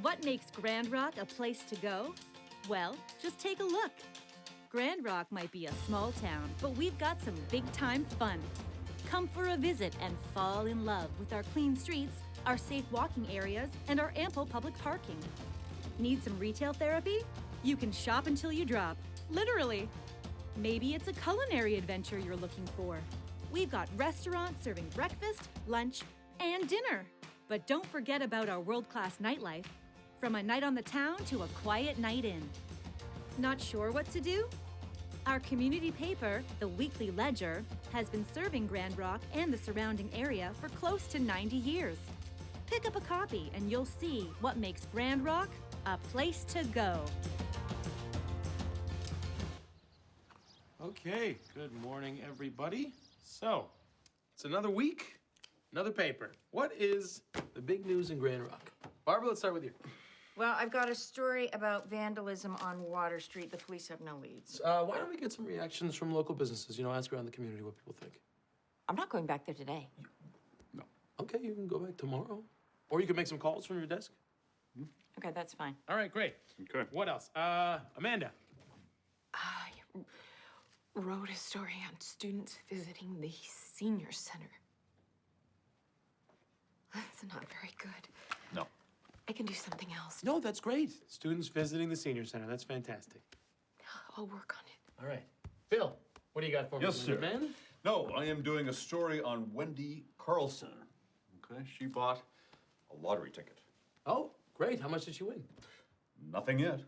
What makes Grand Rock a place to go? Well, just take a look. Grand Rock might be a small town, but we've got some big-time fun. Come for a visit and fall in love with our clean streets, our safe walking areas, and our ample public parking. Need some retail therapy? You can shop until you drop, literally. Maybe it's a culinary adventure you're looking for. We've got restaurants serving breakfast, lunch, and dinner. But don't forget about our world-class nightlife. From a night on the town to a quiet night in. Not sure what to do? Our community paper, the Weekly Ledger, has been serving Grand Rock and the surrounding area for close to 90 years. Pick up a copy and you'll see what makes Grand Rock a place to go. Okay, good morning, everybody. So, it's another week, another paper. What is the big news in Grand Rock? Barbara, let's start with you. Well, I've got a story about vandalism on Water Street. The police have no leads. Why don't we get some reactions from local businesses? Ask around the community what people think. I'm not going back there today. No. Okay, you can go back tomorrow. Or you can make some calls from your desk. Okay, that's fine. All right, great. Okay. What else? Amanda. I wrote a story on students visiting the senior center. That's not very good. No. I can do something else. No, that's great. Students visiting the senior center. That's fantastic. I'll work on it. All right. Phil, what do you got for me? Yes, sir. Man? No, I am doing a story on Wendy Carlson. Okay, she bought a lottery ticket. Oh, great. How much did she win? Nothing yet.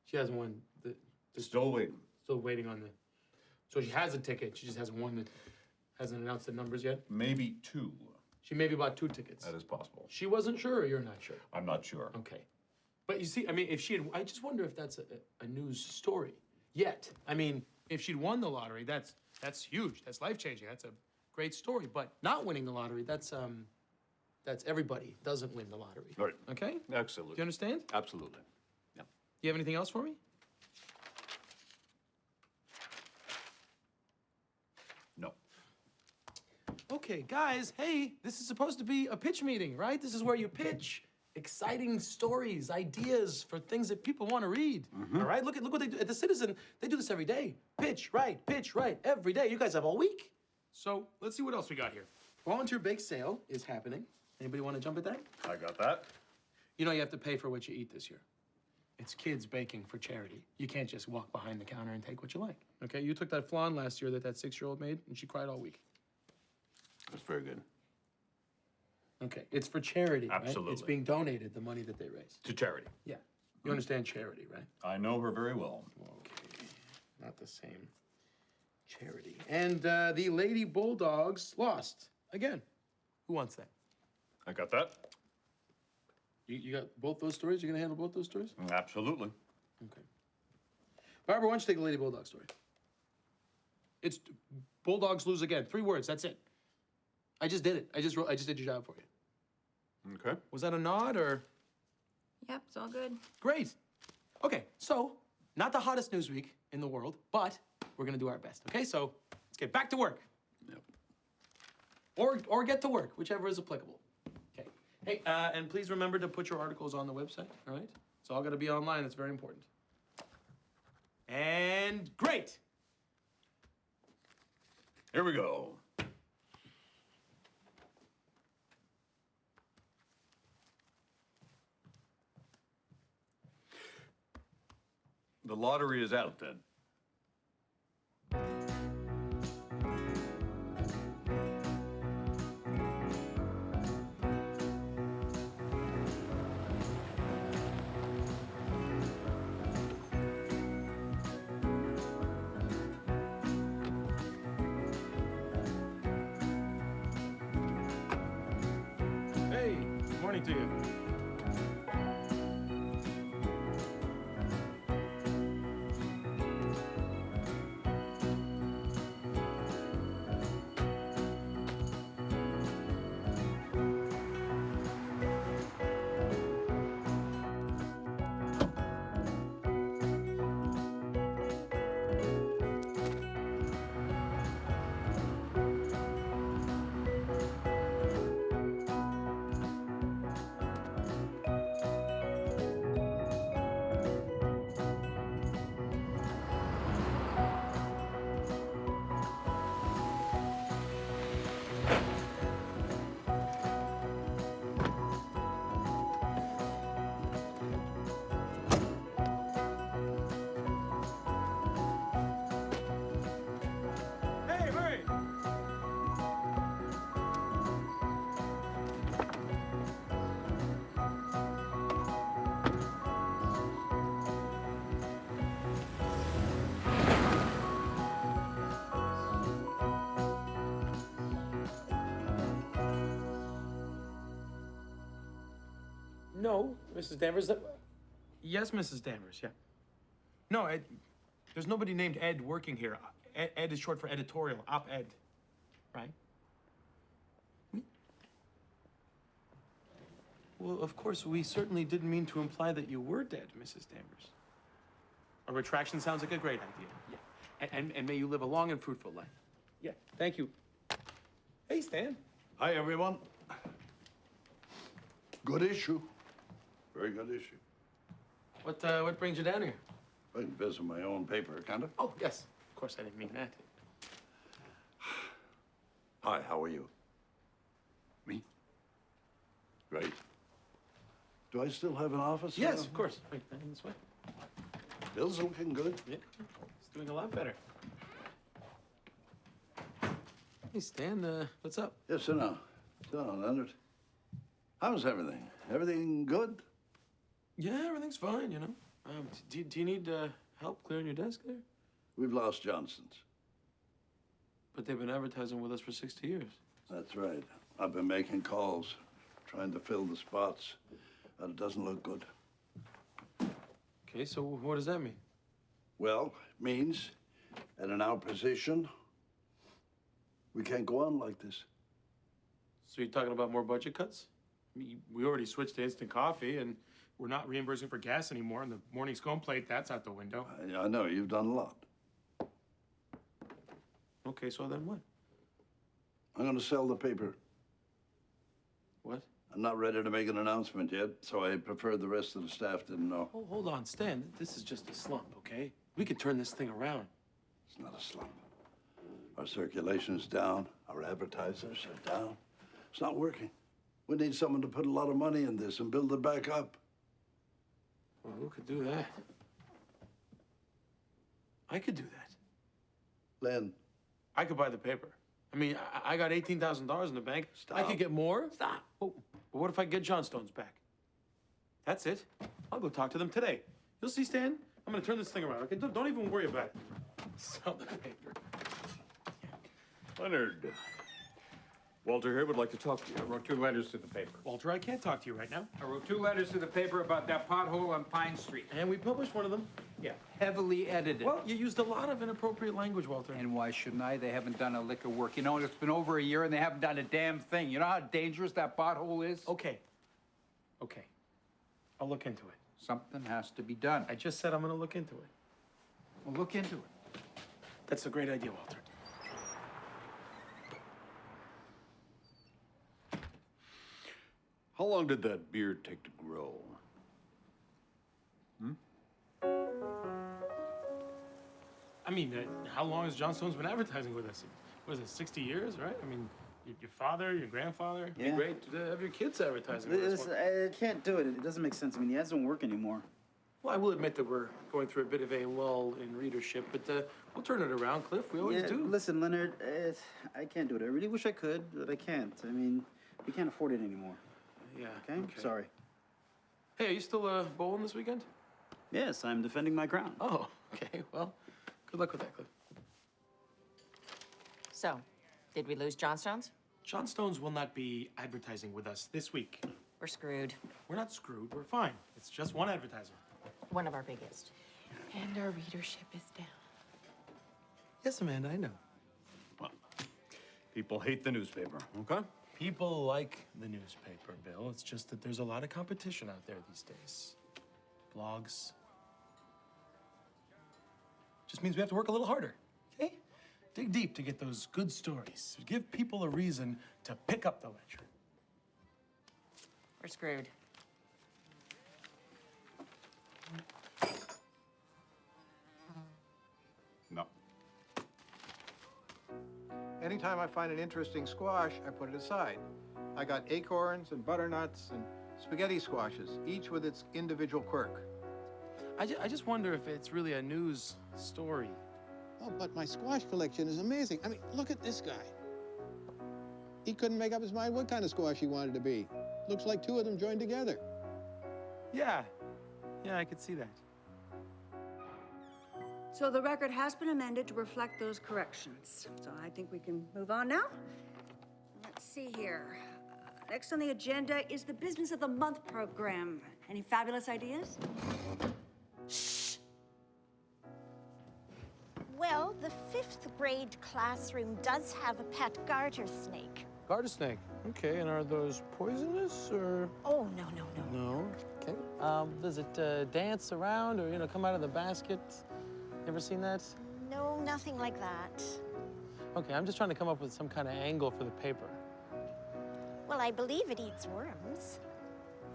She hasn't won the Still waiting. Still waiting on the... So she has a ticket, she just hasn't won the... Hasn't announced the numbers yet? Maybe 2. She maybe bought 2 tickets. That is possible. She wasn't sure, or you're not sure? I'm not sure. Okay. But you see, if she had... I just wonder if that's a news story. Yet. If she'd won the lottery, that's huge. That's life-changing. That's a great story. But not winning the lottery, that's everybody doesn't win the lottery. Right. Okay? Absolutely. Do you understand? Absolutely. Yeah. Do you have anything else for me? No. Okay, guys, hey, this is supposed to be a pitch meeting, right? This is where you pitch exciting stories, ideas for things that people want to read. All right, look what they do at the Citizen. They do this every day. Pitch, right, every day. You guys have all week. So let's see what else we got here. Volunteer bake sale is happening. Anybody want to jump at that? I got that. You have to pay for what you eat this year. It's kids baking for charity. You can't just walk behind the counter and take what you like. Okay, you took that flan last year that 6-year-old made, and she cried all week. That's very good. Okay, it's for charity, Absolutely. Right? It's being donated, the money that they raise. To charity. Yeah. You understand charity, right? I know her very well. Okay, not the same. Charity. And the Lady Bulldogs lost again. Who wants that? I got that. You got both those stories? You're gonna handle both those stories? Absolutely. Okay. Barbara, why don't you take the Lady Bulldog story? It's Bulldogs lose again. 3 words, that's it. I just did it. I just did your job for you. Okay. Was that a nod or? Yep, it's all good. Great. Okay, so not the hottest news week in the world, but we're gonna do our best. Okay, so let's get back to work. Yep. Or get to work, whichever is applicable. Okay. Hey, and please remember to put your articles on the website, all right? It's all gonna be online, it's very important. And great! Here we go. The lottery is out then. Hey, good morning to you. No, Mrs. Danvers. Yes, Mrs. Danvers, yeah. No, Ed, there's nobody named Ed working here. Ed is short for editorial, op-ed, right? Well, of course, we certainly didn't mean to imply that you were dead, Mrs. Danvers. A retraction sounds like a great idea. Yeah. And may you live a long and fruitful life. Yeah, thank you. Hey, Stan. Hi, everyone. Good issue. Very good issue. What brings you down here? I can visit my own paper, can't I? Oh, yes. Of course, I didn't mean that. Hi, how are you? Me? Great. Do I still have an office? Yes, of course. Wait, this way. Bill's looking good. Yeah, it's doing a lot better. Hey, Stan, what's up? Yes, sit down. Sit down, Leonard. How's everything? Everything good? Yeah, everything's fine, you know. Do you need help clearing your desk there? We've lost Johnson's. But they've been advertising with us for 60 years. That's right. I've been making calls, trying to fill the spots, and it doesn't look good. Okay, so what does that mean? Well, it means, at an our position, we can't go on like this. So you're talking about more budget cuts? I mean, we already switched to instant coffee, and we're not reimbursing for gas anymore, and the morning scone plate, that's out the window. I know, you've done a lot. Okay, so then what? I'm gonna sell the paper. What? I'm not ready to make an announcement yet, so I prefer the rest of the staff didn't know. Oh, hold on, Stan. This is just a slump, okay? We could turn this thing around. It's not a slump. Our circulation's down, our advertisers are down. It's not working. We need someone to put a lot of money in this and build it back up. Well, who could do that? I could do that. Len, I could buy the paper. I mean, I got $18,000 in the bank. Stop. I could get more. Stop. Oh, but what if I get Johnstone's back? That's it. I'll go talk to them today. You'll see, Stan. I'm gonna turn this thing around, okay? Don't even worry about it. Sell the paper. Leonard, Walter here would like to talk to you. I wrote 2 letters to the paper. Walter, I can't talk to you right now. I wrote 2 letters to the paper about that pothole on Pine Street. And we published one of them. Yeah, heavily edited. Well, you used a lot of inappropriate language, Walter. And why shouldn't I? They haven't done a lick of work. You know, it's been over a year and they haven't done a damn thing. You know how dangerous that pothole is? Okay. Okay. I'll look into it. Something has to be done. I just said I'm gonna look into it. Well, look into it. That's a great idea, Walter. How long did that beard take to grow? I mean, how long has Johnstone's been advertising with us? Was it 60 years, right? I mean, your father, your grandfather. It'd be great to have your kids advertising with us. I can't do it. It doesn't make sense. I mean, the ads don't work anymore. Well, I will admit that we're going through a bit of a lull in readership, but we'll turn it around, Cliff. We always do. Listen, Leonard, I can't do it. I really wish I could, but I can't. I mean, we can't afford it anymore. Yeah. Okay? Sorry. Hey, are you still bowling this weekend? Yes, I'm defending my crown. Oh, okay. Well, good luck with that, Cliff. So, did we lose Johnstone's? Johnstone's will not be advertising with us this week. We're screwed. We're not screwed. We're fine. It's just one advertiser. One of our biggest. And our readership is down. Yes, Amanda, I know. Well, people hate the newspaper, okay? People like the newspaper, Bill. It's just that there's a lot of competition out there these days. Blogs. Just means we have to work a little harder, okay? Dig deep to get those good stories. Give people a reason to pick up the ledger. We're screwed. No. Anytime I find an interesting squash, I put it aside. I got acorns and butternuts and spaghetti squashes, each with its individual quirk. I just wonder if it's really a news story. Oh, but my squash collection is amazing. I mean, look at this guy. He couldn't make up his mind what kind of squash he wanted to be. Looks like 2 of them joined together. Yeah. Yeah, I could see that. So the record has been amended to reflect those corrections. So I think we can move on now. Let's see here. Next on the agenda is the Business of the Month program. Any fabulous ideas? Well, the 5th grade classroom does have a pet garter snake. Garter snake. Okay, and are those poisonous or? Oh, no, no, no. No. Okay. Does it dance around or, come out of the basket? You ever seen that? No, nothing like that. Okay, I'm just trying to come up with some kind of angle for the paper. Well, I believe it eats worms.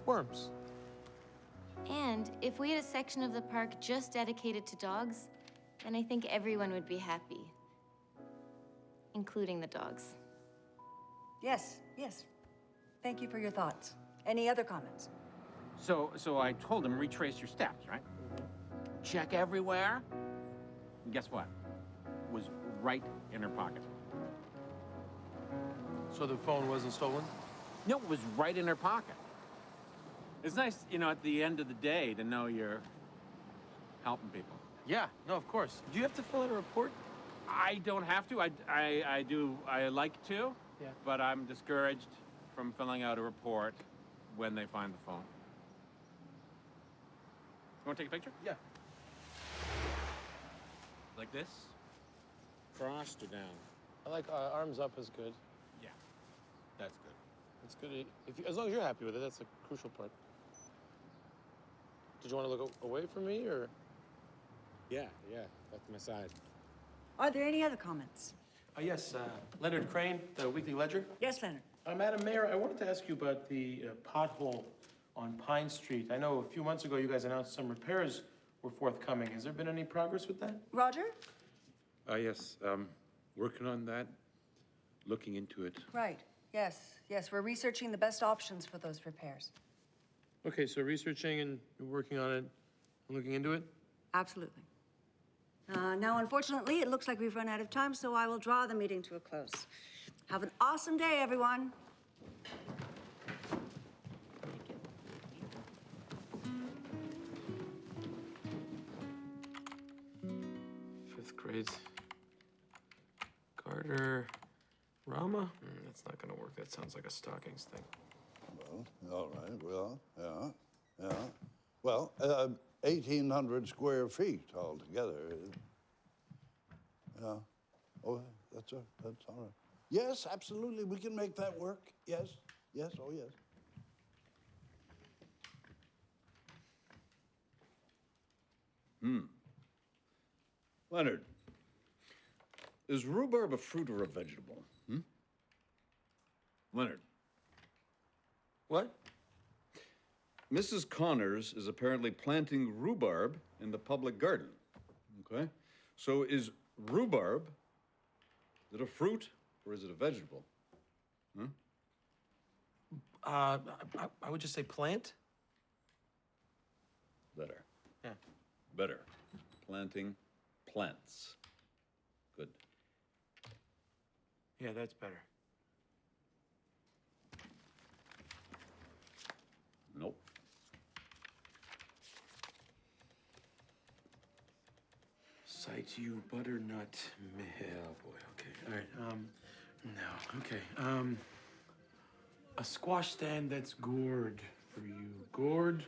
Worms. And if we had a section of the park just dedicated to dogs, then I think everyone would be happy, including the dogs. Yes, yes. Thank you for your thoughts. Any other comments? So I told him retrace your steps, right? Check everywhere. And guess what? It was right in her pocket. So the phone wasn't stolen? No, it was right in her pocket. It's nice, at the end of the day to know you're helping people. Yeah, no, of course. Do you have to fill out a report? I don't have to. I do. I like to. Yeah. But I'm discouraged from filling out a report when they find the phone. You want to take a picture? Yeah. Like this? Crossed or down? I like arms up is good. Yeah. That's good. It's good. As long as you're happy with it, that's a crucial part. Did you want to look away from me, or? Yeah. That's my side. Are there any other comments? Yes, Leonard Crane, the Weekly Ledger. Yes, Leonard. Madam Mayor, I wanted to ask you about the pothole on Pine Street. I know a few months ago you guys announced some repairs were forthcoming. Has there been any progress with that? Roger? Yes, working on that, looking into it. Right. Yes, we're researching the best options for those repairs. Okay, so researching and you're working on it and looking into it? Absolutely. Now, unfortunately, it looks like we've run out of time, so I will draw the meeting to a close. Have an awesome day, everyone. Fifth grade. Carter. Rama? That's not gonna work. That sounds like a stockings thing. Well, all right, well, yeah. Well, 1,800 square feet altogether. Yeah. Oh, that's all right. Yes, absolutely, we can make that work. Yes, oh yes. Leonard, is rhubarb a fruit or a vegetable? Leonard. What? Mrs. Connors is apparently planting rhubarb in the public garden. Okay? So is rhubarb, is it a fruit or is it a vegetable? I would just say plant. Better. Yeah. Better. Planting plants. Good. Yeah, that's better. Nope. Cite you butternut. Oh boy. Okay. All right. No. Okay. A squash stand that's gourd for you. Gourd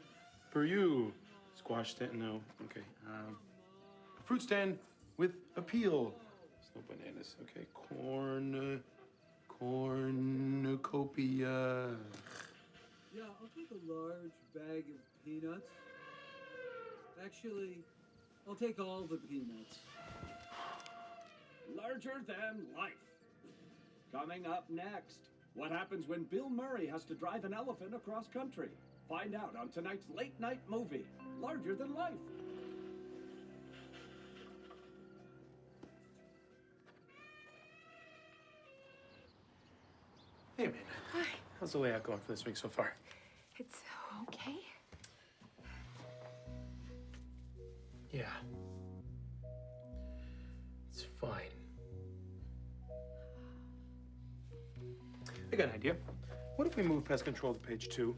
for you. Squash stand. No. Okay. A fruit stand with appeal. There's no bananas. Okay. Cornucopia. Yeah, I'll take a large bag of peanuts. Actually, I'll take all the peanuts. Larger than life. Coming up next, what happens when Bill Murray has to drive an elephant across country? Find out on tonight's late night movie, Larger Than Life. Hey, Amanda. Hi. How's the layout going for this week so far? It's okay. Yeah. It's fine. I got an idea. What if we move pest control to page 2?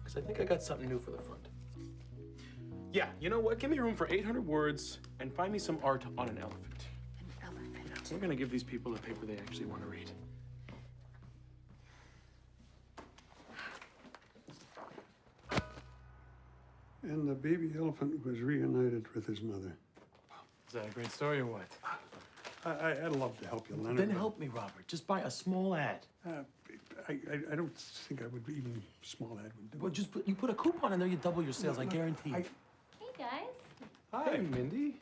Because I think I got something new for the front. Yeah, you know what? Give me room for 800 words and find me some art on an elephant. An elephant. We're gonna give these people a paper they actually want to read. And the baby elephant was reunited with his mother. Is that a great story or what? I'd love to help you, Leonard. Then help me, Robert. Just buy a small ad. I don't think I would even small ad would do. Well, just put a coupon in there, you double your sales, I guarantee. Hey, guys. Hi, Mindy.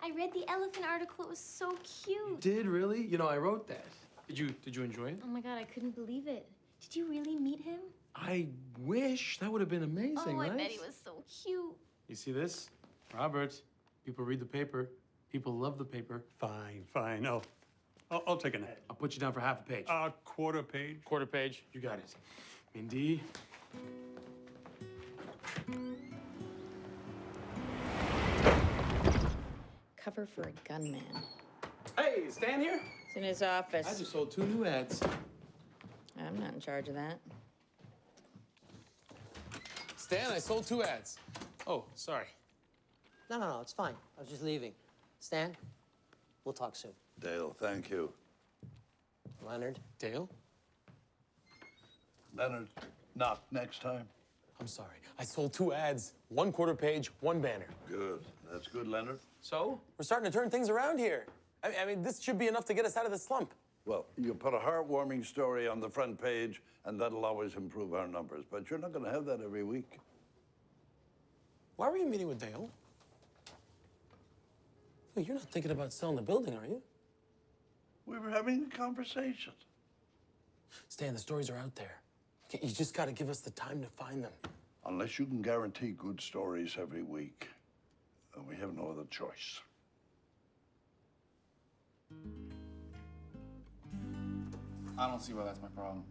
I read the elephant article. It was so cute. Did really? You know, I wrote that. Did you enjoy it? Oh my God, I couldn't believe it. Did you really meet him? I wish. That would have been amazing, I right? bet he was so cute. You see this? Robert, people read the paper. People love the paper. Fine. I'll take an ad. I'll put you down for half a page. Quarter page. Quarter page. You got it. Mindy. Cover for a gunman. Hey, Stan here? It's in his office. I just sold 2 new ads. I'm not in charge of that. Stan, I sold 2 ads. Oh, sorry. No, it's fine. I was just leaving. Stan, we'll talk soon. Dale, thank you. Leonard. Dale? Leonard, not next time. I'm sorry. I sold 2 ads. 1 quarter page, 1 banner. Good. That's good, Leonard. So? We're starting to turn things around here. I mean, this should be enough to get us out of the slump. Well, you put a heartwarming story on the front page, and that'll always improve our numbers. But you're not going to have that every week. Why were you meeting with Dale? Well, you're not thinking about selling the building, are you? We were having a conversation. Stan, the stories are out there. You just got to give us the time to find them. Unless you can guarantee good stories every week, then we have no other choice. I don't see why that's my problem.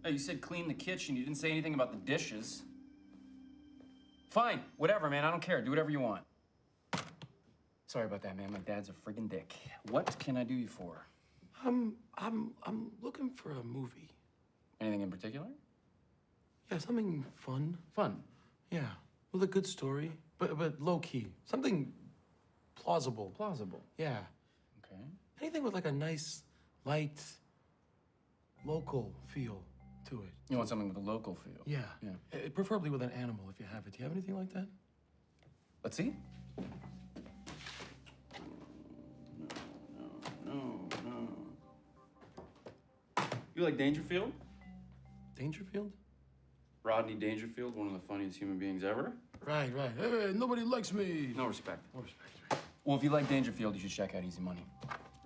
Hey, you said clean the kitchen. You didn't say anything about the dishes. Fine, whatever, man. I don't care. Do whatever you want. Sorry about that, man. My dad's a friggin' dick. What can I do you for? I'm looking for a movie. Anything in particular? Yeah, something fun. Fun? Yeah, with a good story, but low key. Something plausible. Plausible? Yeah. Okay. Anything with like a nice, light, local feel to it. You want something with a local feel? Yeah. Yeah. Preferably with an animal, if you have it. Do you have anything like that? Let's see. No. You like Dangerfield? Dangerfield? Rodney Dangerfield, one of the funniest human beings ever. Right. Hey, nobody likes me. No respect. No respect. Well, if you like Dangerfield, you should check out Easy Money.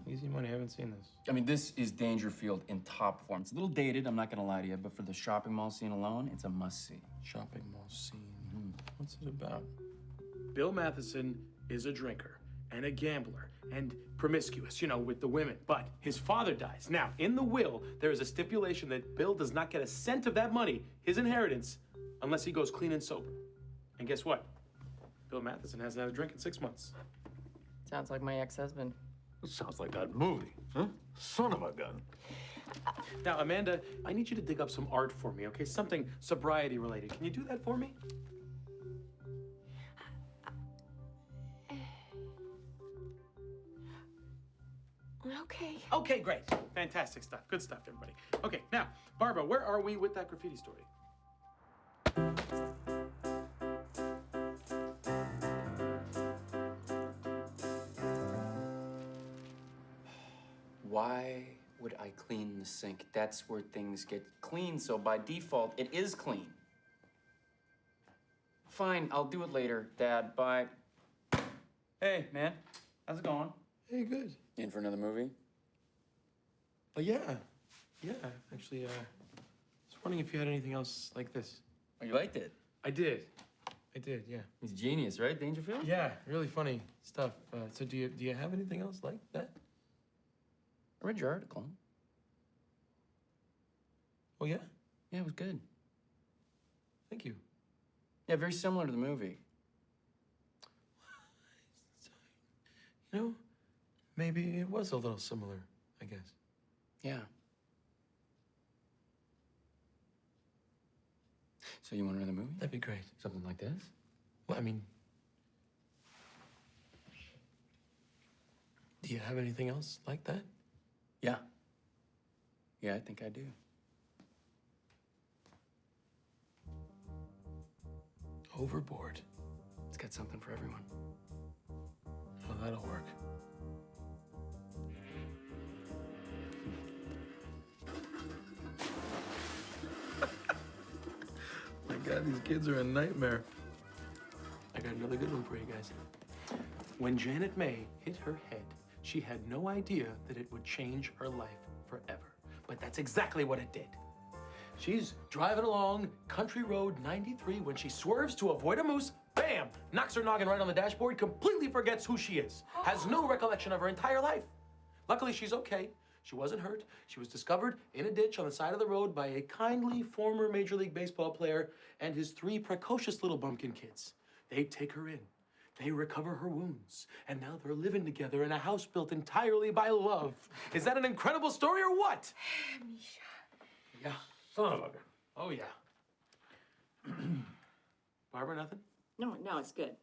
Easy Money, I haven't seen this. I mean, this is Dangerfield in top form. It's a little dated, I'm not gonna lie to you, but for the shopping mall scene alone, it's a must-see. Shopping mall scene. What's it about? Bill Matheson is a drinker and a gambler and promiscuous, you know, with the women. But his father dies. Now, in the will, there is a stipulation that Bill does not get a cent of that money, his inheritance, unless he goes clean and sober. And guess what? Bill Matheson hasn't had a drink in 6 months. Sounds like my ex-husband. Sounds like that movie, huh? Son of a gun. Now, Amanda, I need you to dig up some art for me, okay? Something sobriety related. Can you do that for me? Okay. Okay, great. Fantastic stuff. Good stuff, everybody. Okay, now, Barbara, where are we with that graffiti story? Why would I clean the sink? That's where things get clean, so by default, it is clean. Fine, I'll do it later, Dad. Bye. Hey, man. How's it going? Hey, good. In for another movie? Yeah. Actually, I was wondering if you had anything else like this. Oh, you liked it? I did, yeah. He's genius, right, Dangerfield? Yeah, really funny stuff. So do you have anything else like that? I read your article. Oh, yeah? Yeah, it was good. Thank you. Yeah, very similar to the movie. You know, maybe it was a little similar, I guess. Yeah. So you want another movie? That'd be great. Something like this? Well, I mean, do you have anything else like that? Yeah. Yeah, I think I do. Overboard. It's got something for everyone. Well, that'll work. My God, these kids are a nightmare. I got another good one for you guys. When Janet May hit her head, she had no idea that it would change her life forever. But that's exactly what it did. She's driving along Country Road 93 when she swerves to avoid a moose, bam, knocks her noggin right on the dashboard, completely forgets who she is, has no recollection of her entire life. Luckily, she's okay. She wasn't hurt. She was discovered in a ditch on the side of the road by a kindly former Major League Baseball player and his 3 precocious little bumpkin kids. They take her in. They recover her wounds, and now they're living together in a house built entirely by love. Is that an incredible story or what? Misha. Yeah. Son of a gun. Oh, yeah. Barbara, nothing? No, it's good.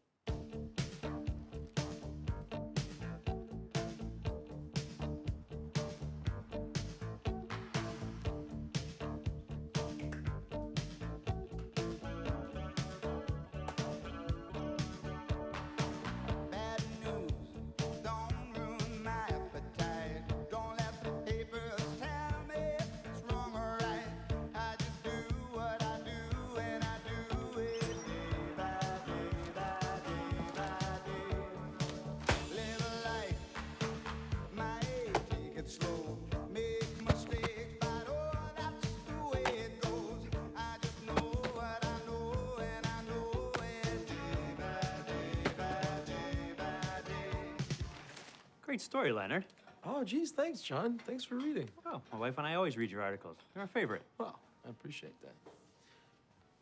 Great story, Leonard. Oh, geez, thanks, John. Thanks for reading. Oh, my wife and I always read your articles. They're our favorite. Well, I appreciate that.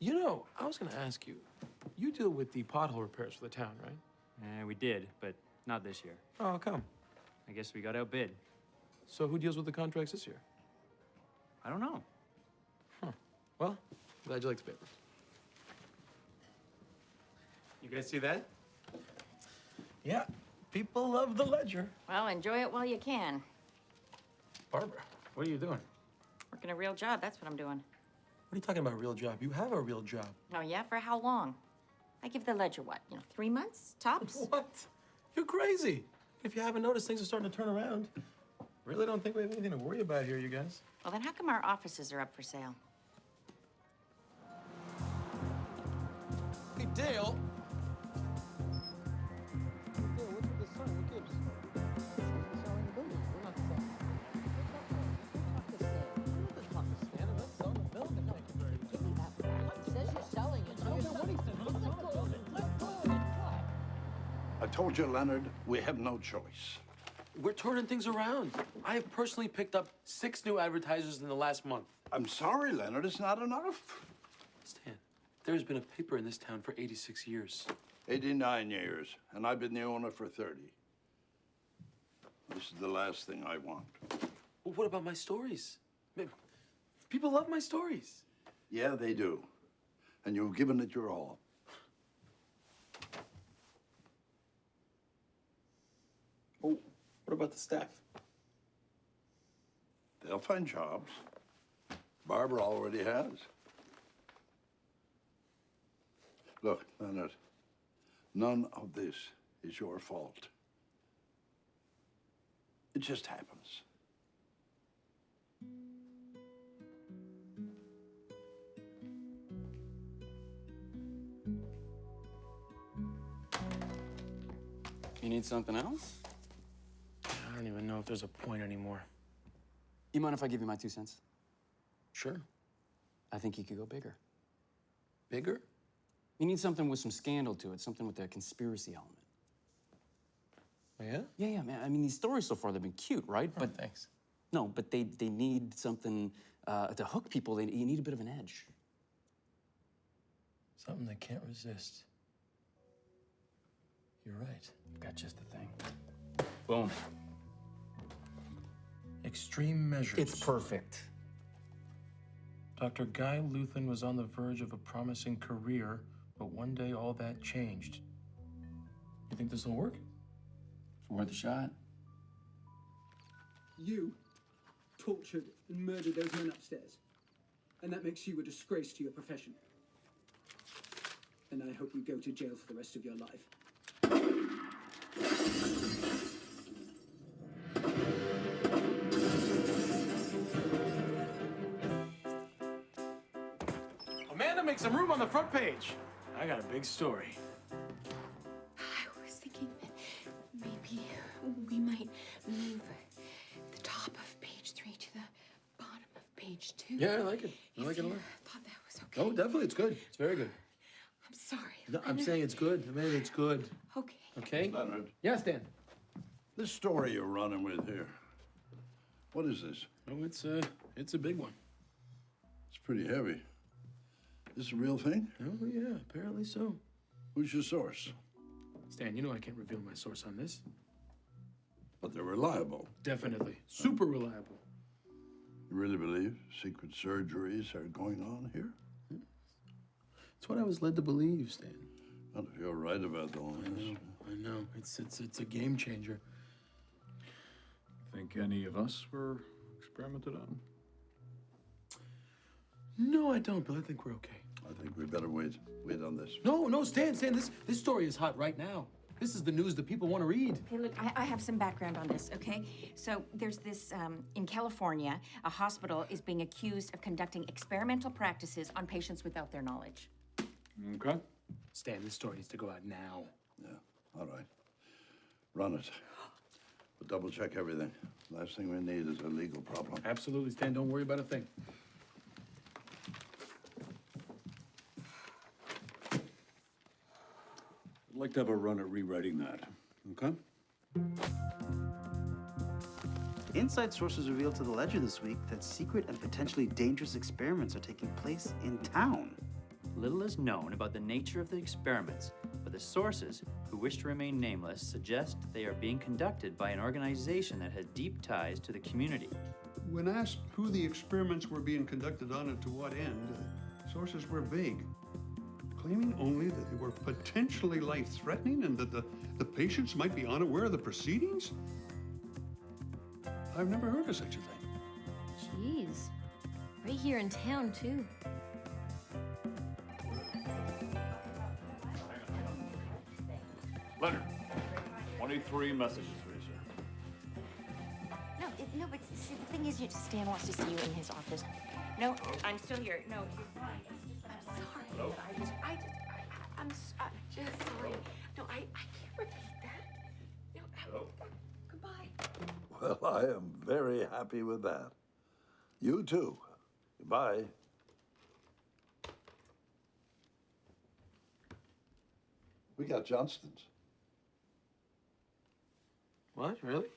You know, I was going to ask you, you deal with the pothole repairs for the town, right? We did, but not this year. Oh, how come? I guess we got outbid. So who deals with the contracts this year? I don't know. Huh. Well, glad you like the paper. You guys see that? Yeah, people love the ledger. Well, enjoy it while you can. Barbara, what are you doing? Working a real job, that's what I'm doing. What are you talking about, a real job? You have a real job. Oh, yeah? For how long? I give the ledger, what, 3 months, tops? What? You're crazy. If you haven't noticed, things are starting to turn around. Really don't think we have anything to worry about here, you guys. Well, then how come our offices are up for sale? Hey, Dale. I told you, Leonard, we have no choice. We're turning things around. I have personally picked up 6 new advertisers in the last month. I'm sorry, Leonard, it's not enough. Stan, there's been a paper in this town for 86 years. 89 years, and I've been the owner for 30. This is the last thing I want. Well, what about my stories? People love my stories. Yeah, they do. And you've given it your all. Oh, what about the staff? They'll find jobs. Barbara already has. Look, Leonard, none of this is your fault. It just happens. You need something else? I don't even know if there's a point anymore. You mind if I give you my 2 cents? Sure. I think you could go bigger. Bigger? You need something with some scandal to it, something with a conspiracy element. Yeah? Yeah, man. I mean, these stories so far, they've been cute, right? But thanks. No, but they need something to hook people. You need a bit of an edge. Something they can't resist. You're right. I've got just the thing. Boom. Extreme measures. It's perfect. Dr. Guy Luthen was on the verge of a promising career, but one day all that changed. You think this will work? It's worth a shot. You tortured and murdered those men upstairs. And that makes you a disgrace to your profession. and I hope you go to jail for the rest of your life. Amanda, make some room on the front page. I got a big story. I was thinking that maybe we might move the top of page 3 to the bottom of page 2. Yeah, I like it. I like it a lot. Thought that was okay. Oh, definitely, it's good. It's very good. I'm sorry. No, I'm saying it's good. Amanda, it's good. Okay. Okay? Leonard. Yes, Dan. This story you're running with here, what is this? Oh, it's a big one. It's pretty heavy. This a real thing? Oh, yeah, apparently so. Who's your source? Stan, you know I can't reveal my source on this. But they're reliable. Definitely. Super reliable. You really believe secret surgeries are going on here? It's what I was led to believe, Stan. Well, if you're right about all this. I know. It's a game changer. Think any of us were experimented on? No, I don't, but I think we're okay. I think we better wait on this. No, Stan, this story is hot right now. This is the news that people want to read. Okay, look, I have some background on this, okay? So there's this, in California, a hospital is being accused of conducting experimental practices on patients without their knowledge. Okay. Stan, this story needs to go out now. Yeah, all right. Run it. But double check everything. Last thing we need is a legal problem. Absolutely, Stan. Don't worry about a thing. I'd like to have a run at rewriting that, okay? Inside sources revealed to the Ledger this week that secret and potentially dangerous experiments are taking place in town. Little is known about the nature of the experiments, but the sources, who wish to remain nameless, suggest they are being conducted by an organization that has deep ties to the community. When asked who the experiments were being conducted on and to what end, sources were vague, claiming only that they were potentially life-threatening and that the patients might be unaware of the proceedings? I've never heard of such a thing. Jeez. Right here in town, too. Leonard, 23 messages for you, sir. No, but see, the thing is, Stan wants to see you in his office. No, I'm still here. No, you're fine. I'm sorry. Hello? I'm just sorry. No, I can't repeat that. No, Hello? goodbye. Well, I am very happy with that. You too. Goodbye. We got Johnston's. What? Really?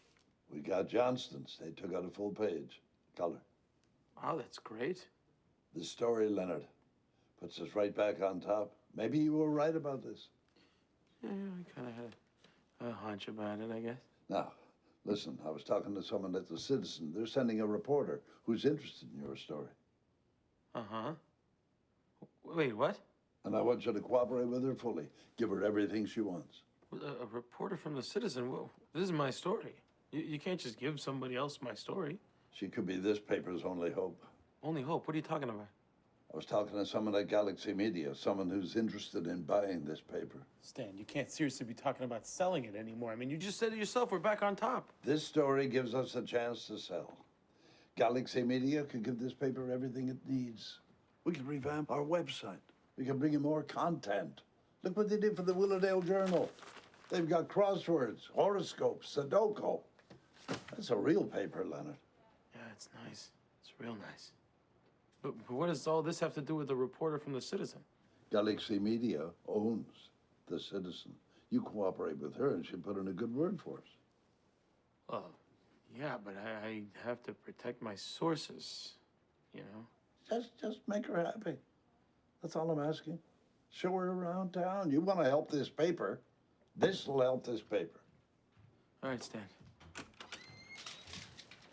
We got Johnston's. They took out a full page. Color. Wow, that's great. The story, Leonard, puts us right back on top. Maybe you were right about this. Yeah, I kind of had a hunch about it, I guess. Now, listen, I was talking to someone at the Citizen. They're sending a reporter who's interested in your story. Uh-huh. Wait, what? And I want you to cooperate with her fully. Give her everything she wants. A reporter from the Citizen? Whoa, this is my story. You can't just give somebody else my story. She could be this paper's only hope. Only hope? What are you talking about? I was talking to someone at Galaxy Media, someone who's interested in buying this paper. Stan, you can't seriously be talking about selling it anymore. I mean, you just said it yourself, we're back on top. This story gives us a chance to sell. Galaxy Media could give this paper everything it needs. We could revamp our website. We could bring in more content. Look what they did for the Willowdale Journal. They've got crosswords, horoscopes, Sudoku. That's a real paper, Leonard. Yeah, it's nice. It's real nice. But what does all this have to do with the reporter from the Citizen? Galaxy Media owns the Citizen. You cooperate with her and she'll put in a good word for us. Oh, yeah, but I have to protect my sources, you know? Just make her happy. That's all I'm asking. Show her around town. You want to help this paper. This will help this paper. All right, Stan.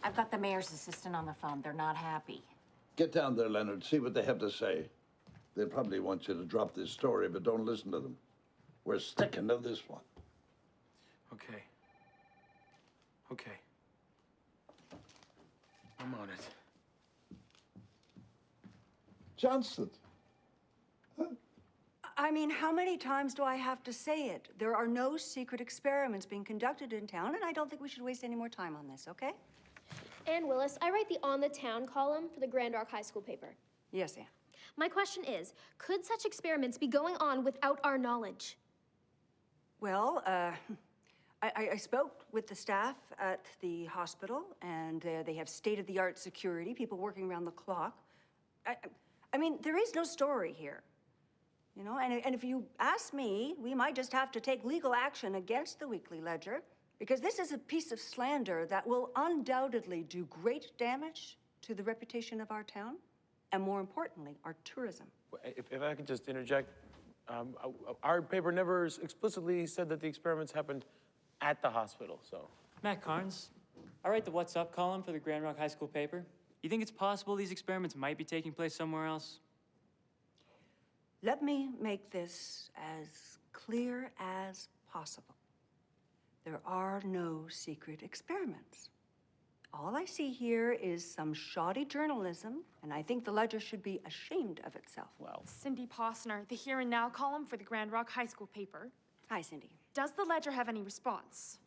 I've got the mayor's assistant on the phone. They're not happy. Get down there, Leonard. See what they have to say. They probably want you to drop this story, but don't listen to them. We're sticking to this one. Okay. Okay. I'm on it. Johnston. I mean, how many times do I have to say it? There are no secret experiments being conducted in town, and I don't think we should waste any more time on this, okay? Ann Willis, I write the On the Town column for the Grand Arc High School paper. Yes, Ann. My question is, could such experiments be going on without our knowledge? Well, I spoke with the staff at the hospital, and they have state-of-the-art security, people working around the clock. I mean, there is no story here. You know, and if you ask me, we might just have to take legal action against the Weekly Ledger, because this is a piece of slander that will undoubtedly do great damage to the reputation of our town, and more importantly, our tourism. If I could just interject, our paper never explicitly said that the experiments happened at the hospital, so. Matt Carnes, I write the What's Up column for the Grand Rock High School paper. You think it's possible these experiments might be taking place somewhere else? Let me make this as clear as possible. There are no secret experiments. All I see here is some shoddy journalism, and I think the Ledger should be ashamed of itself. Well, Cindy Posner, the Here and Now column for the Grand Rock High School paper. Hi, Cindy. Does the Ledger have any response?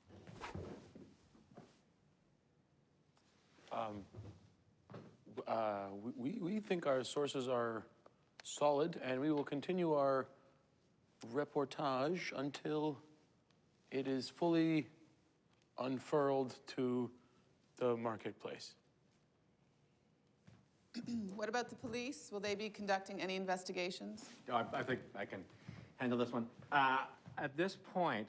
We think our sources are solid, and we will continue our reportage until it is fully unfurled to the marketplace. What about the police? Will they be conducting any investigations? I think I can handle this one. At this point,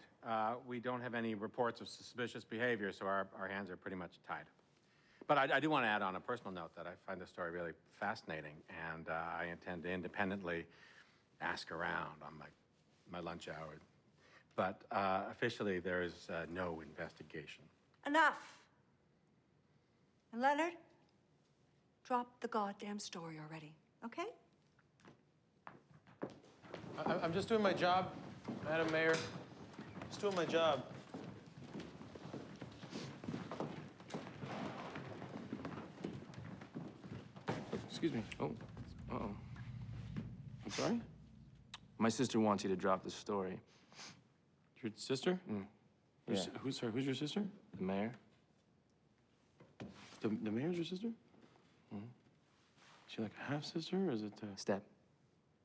we don't have any reports of suspicious behavior, so our hands are pretty much tied. But I do want to add on a personal note that I find this story really fascinating, and I intend to independently ask around on my lunch hour. But officially, there is no investigation. Enough. And Leonard, drop the goddamn story already, okay? I'm just doing my job, Madam Mayor. Just doing my job. Excuse me. Oh, uh-oh. I'm sorry? My sister wants you to drop the story. Your sister? Yeah. Who's your sister? The mayor. The mayor's your sister? Is she like a half-sister, or is it... Step.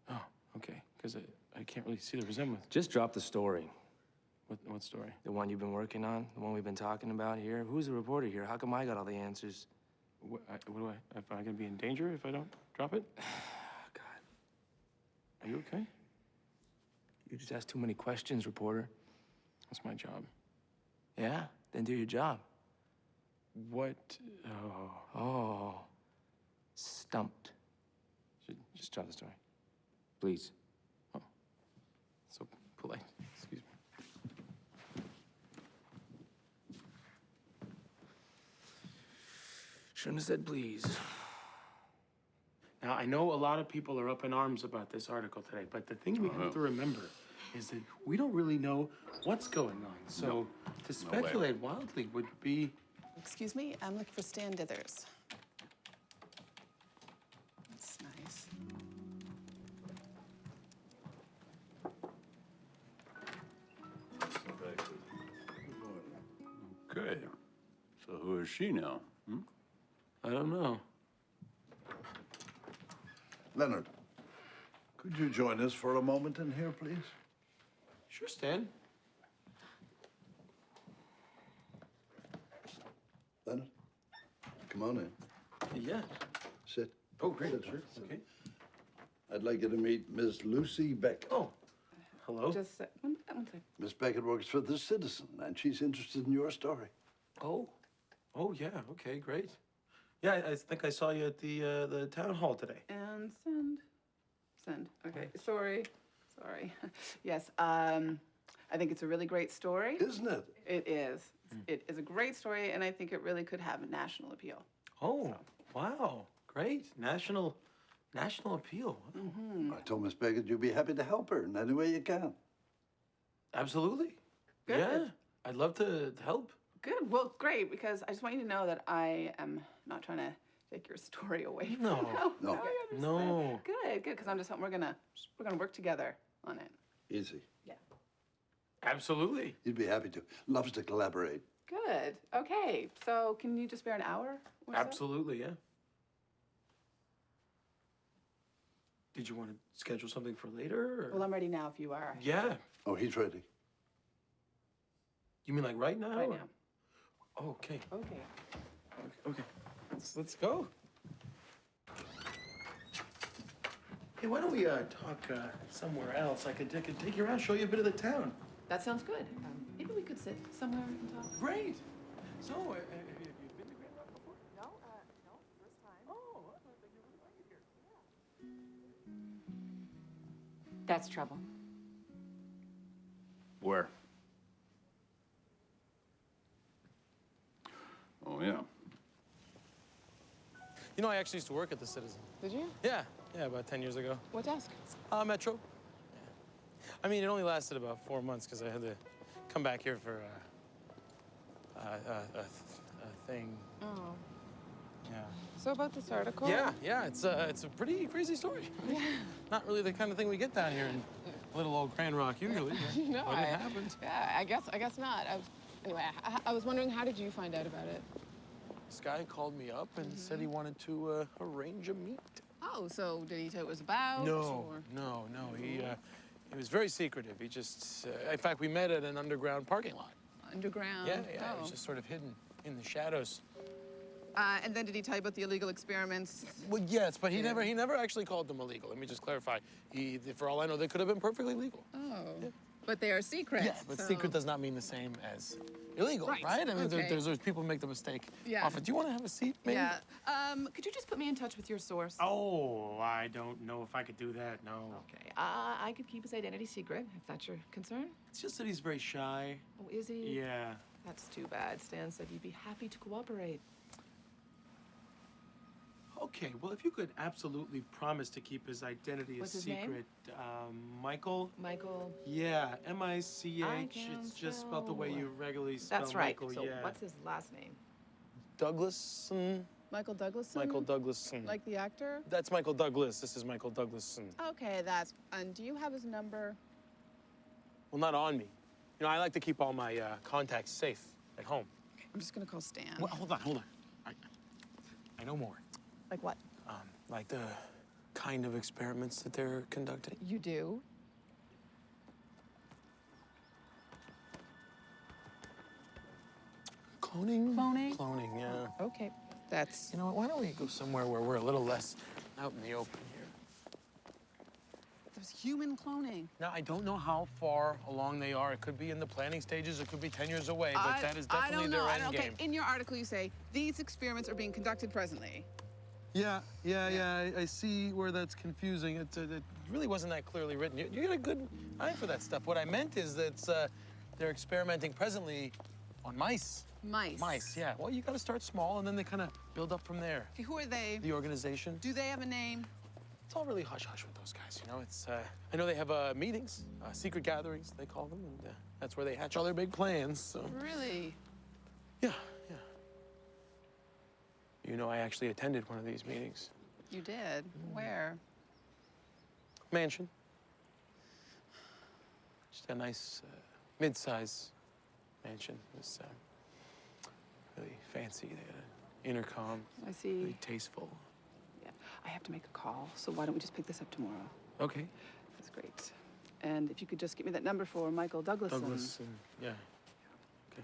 Oh, okay. Because I can't really see the resemblance. Just drop the story. What story? The one you've been working on? The one we've been talking about here? Who's the reporter here? How come I got all the answers? Am I gonna be in danger if I don't drop it? God. Are you okay? You just ask too many questions, reporter. That's my job. Yeah? Then do your job. What? Oh. Stumped. Just drop the story. Please. Oh. So polite. Excuse me. Shouldn't have said please. Now, I know a lot of people are up in arms about this article today, but the thing we have to remember is that we don't really know what's going on. So to speculate wildly would be... Excuse me, I'm looking for Stan Dithers. That's nice. Okay. So who is she now? I don't know. Leonard, could you join us for a moment in here, please? Sure, Stan. Leonard, come on in. Yeah. Sit. Oh, great. Sit. Sure. Okay. I'd like you to meet Miss Lucy Beckett. Oh, hello. Just one second. Miss Beckett works for The Citizen, and she's interested in your story. Oh. Oh, yeah. Okay, great. Yeah, I think I saw you at the town hall today. And send. Send. Okay. Sorry. Yes. I think it's a really great story. Isn't it? It is. It is a great story, and I think it really could have a national appeal. Oh, wow. Great. National appeal. Wow. I told Miss Beckett you'd be happy to help her in any way you can. Absolutely. Good. Yeah. I'd love to help. Good. Well, great, because I just want you to know that I am not trying to take your story away from No. you. No. I understand. No. Good, because I'm just we're gonna work together on it. Easy. Yeah. Absolutely. He'd be happy to. Loves to collaborate. Good. Okay. So can you just spare an hour or so? Absolutely, yeah. Did you want to schedule something for later? Or? Well, I'm ready now if you are. Yeah. Oh, he's ready. You mean like right now? Right or- now. Oh, okay. Okay. Okay. Let's go. Hey, why don't we talk somewhere else? I could take you around, show you a bit of the town. That sounds good. Maybe we could sit somewhere and talk. Great. So, have you been to Grand Rock before? No, first time. Oh, I thought you really like it here. That's trouble. Where? Oh, yeah. You know, I actually used to work at the Citizen. Did you? Yeah, about 10 years ago. What desk? Metro. Yeah. I mean, it only lasted about 4 months because I had to come back here for a thing. Oh. Yeah. So about this article? Yeah, it's a pretty crazy story. Yeah. Not really the kind of thing we get down here in little old Grand Rock usually. No, but it happened. Yeah, I guess not. Anyway, I was wondering, how did you find out about it? This guy called me up and said he wanted to arrange a meet. Oh, so did he tell you what it was about? No, or? no. He was very secretive. He just, in fact, we met at an underground parking lot. Underground? Yeah, It Oh. was just sort of hidden in the shadows. And then did he tell you about the illegal experiments? Well, yes, but he never actually called them illegal. Let me just clarify. For all I know, they could have been perfectly legal. Oh. Yeah. But they are secret. Yeah, but secret does not mean the same as illegal, right? I mean, Okay. there's people make the mistake. Yeah. Often. Do you want to have a seat, maybe? Yeah. Could you just put me in touch with your source? Oh, I don't know if I could do that, no. Okay. I could keep his identity secret, if that's your concern. It's just that he's very shy. Oh, is he? Yeah. That's too bad. Stan said you'd be happy to cooperate. Okay, well, if you could absolutely promise to keep his identity What's a his name? secret. Michael? Michael? Yeah, I M-I-C-H. can It's just spelled the way spell. you regularly spell That's right. Michael, So yeah. what's his last name? Douglasson? Michael Douglasson? Michael Douglasson. Like the actor? That's Michael Douglas. This is Michael Douglasson. Okay, and do you have his number? Well, not on me. You know, I like to keep all my contacts safe at home. I'm just gonna call Stan. Well, hold on. I know more. Like what? Like the kind of experiments that they're conducting. You do? Cloning? Cloning? Cloning, yeah. Okay. That's... You know what, why don't we go somewhere where we're a little less out in the open here? There's human cloning. Now, I don't know how far along they are. It could be in the planning stages, it could be 10 years away, but that is definitely their end game. In your article you say, these experiments are being conducted presently. Yeah, I see where that's confusing. It really wasn't that clearly written. You get a good eye for that stuff. What I meant is that they're experimenting presently on mice. Mice? Mice, yeah. Well, you gotta start small, and then they kind of build up from there. Okay, who are they? The organization. Do they have a name? It's all really hush-hush with those guys, you know? It's, I know they have meetings, secret gatherings, they call them, and that's where they hatch all their big plans, so. Really? Yeah. You know, I actually attended one of these meetings. You did? Where? Mansion. Just a nice, mid-size mansion. It was really fancy. They had an intercom. I see. Really tasteful. Yeah, I have to make a call, so why don't we just pick this up tomorrow? Okay. That's great. And if you could just give me that number for Michael Douglasson. Douglas, yeah. Okay.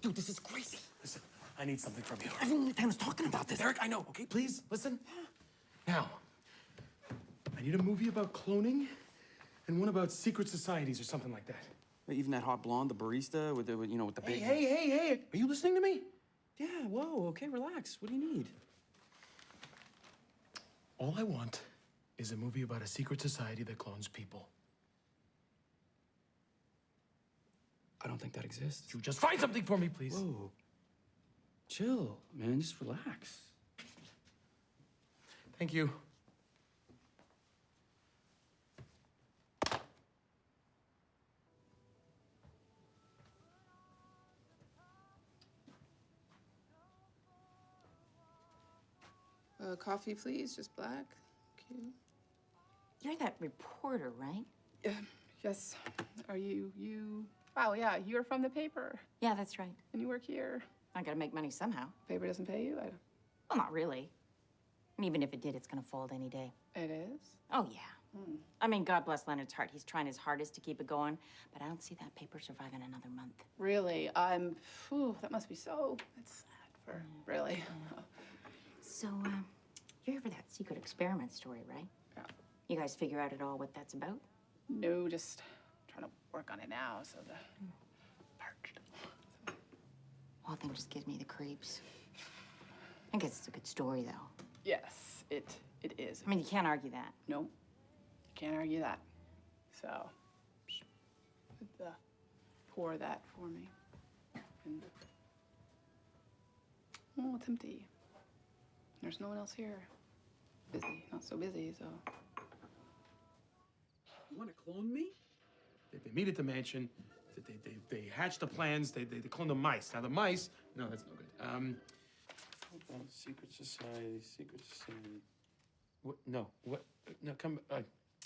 Dude, this is crazy. Listen, I need something from you. Everyone in the town is talking about this. Eric, I know, okay? Please, listen. Now, I need a movie about cloning and one about secret societies or something like that. Even that hot blonde, the barista with the big... Hey. Are you listening to me? Yeah, whoa, okay, relax. What do you need? All I want is a movie about a secret society that clones people. I don't think that exists. You just find something for me, please. Whoa. Chill, man, just relax. Thank you. Coffee, please, just black. Thank you. You're that reporter, right? Yes. Are you? Wow, yeah, you're from the paper. Yeah, that's right. And you work here. I gotta make money somehow. Paper doesn't pay you? Well, not really. And even if it did, it's gonna fold any day. It is? Oh, yeah. I mean, God bless Leonard's heart. He's trying his hardest to keep it going, but I don't see that paper surviving another month. Really? That must be so, that's sad for, really. So, you're here for that secret experiment story, right? Yeah. You guys figure out at all what that's about? No, just trying to work on it now, so the parched. Whole thing just gives me the creeps. I guess it's a good story, though. Yes, it is. I mean, you can't argue that. No, can't argue that. So, pour that for me. And, oh, it's empty. There's no one else here. Busy, not so busy, so. You want to clone me? They meet at the mansion. They hatch the plans. They clone the mice. Now the mice. No, that's no good. Hold on. Secret society. Secret society. What? No. What? No. Come.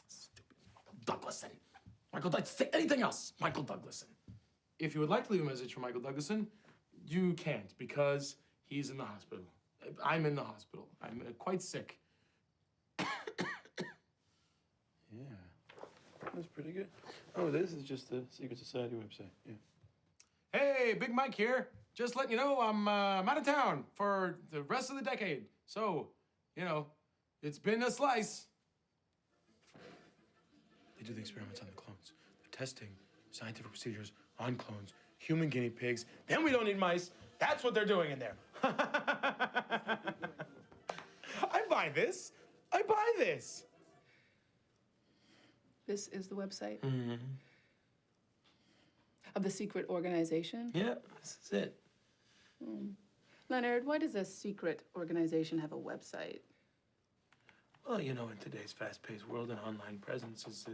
Stupid Douglason. Michael, say anything else. Michael Douglason. If you would like to leave a message for Michael Douglason, you can't because he's in the hospital. I'm in the hospital. I'm quite sick. Yeah. That's pretty good. Oh, this is just the Secret Society website. Yeah. Hey, Big Mike here. Just letting you know I'm out of town for the rest of the decade. So, it's been a slice. They do the experiments on the clones. They're testing scientific procedures on clones, human guinea pigs. Then we don't need mice. That's what they're doing in there. I buy this. I buy this. This is the website of the secret organization? Yeah, this is it. Leonard, why does a secret organization have a website? Well, in today's fast-paced world, an online presence is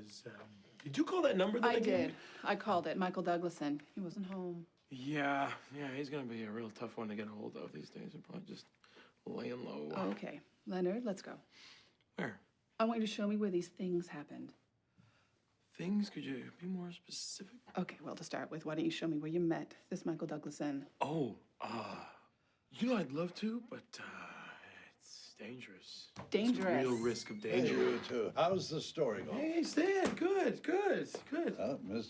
did you call that number that I gave did. you? I called it. Michael Douglason. He wasn't home. Yeah, he's gonna be a real tough one to get a hold of these days. They're probably just laying low. Okay. Leonard, let's go. Where? I want you to show me where these things happened. Things? Could you be more specific? Okay, well, to start with, why don't you show me where you met this Michael Douglason? Oh, I'd love to, but it's dangerous. Dangerous? It's a real risk of Hey, danger. you two. How's the story going? Hey, Stan, good.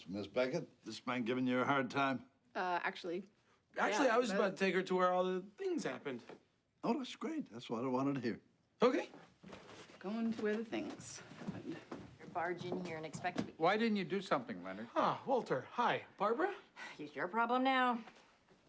Miss Beckett, this man giving you a hard time? Actually, Actually, yeah, I was but- about to take her to where all the things happened. Oh, that's great. That's what I wanted to hear. Okay. Going to where the things happened. You're barge in here and expect to be... Why didn't you do something, Leonard? Walter, hi. Barbara? It's your problem now.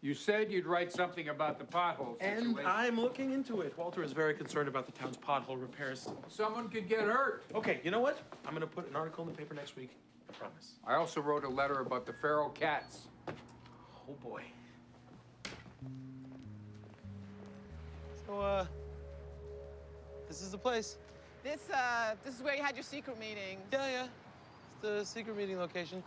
You said you'd write something about the pothole situation. And I'm looking into it. Walter is very concerned about the town's pothole repairs. Someone could get hurt. Okay, you know what? I'm gonna put an article in the paper next week. I promise. I also wrote a letter about the feral cats. Oh, boy. So, this is the place. This is where you had your secret meeting. Yeah. It's the secret meeting location.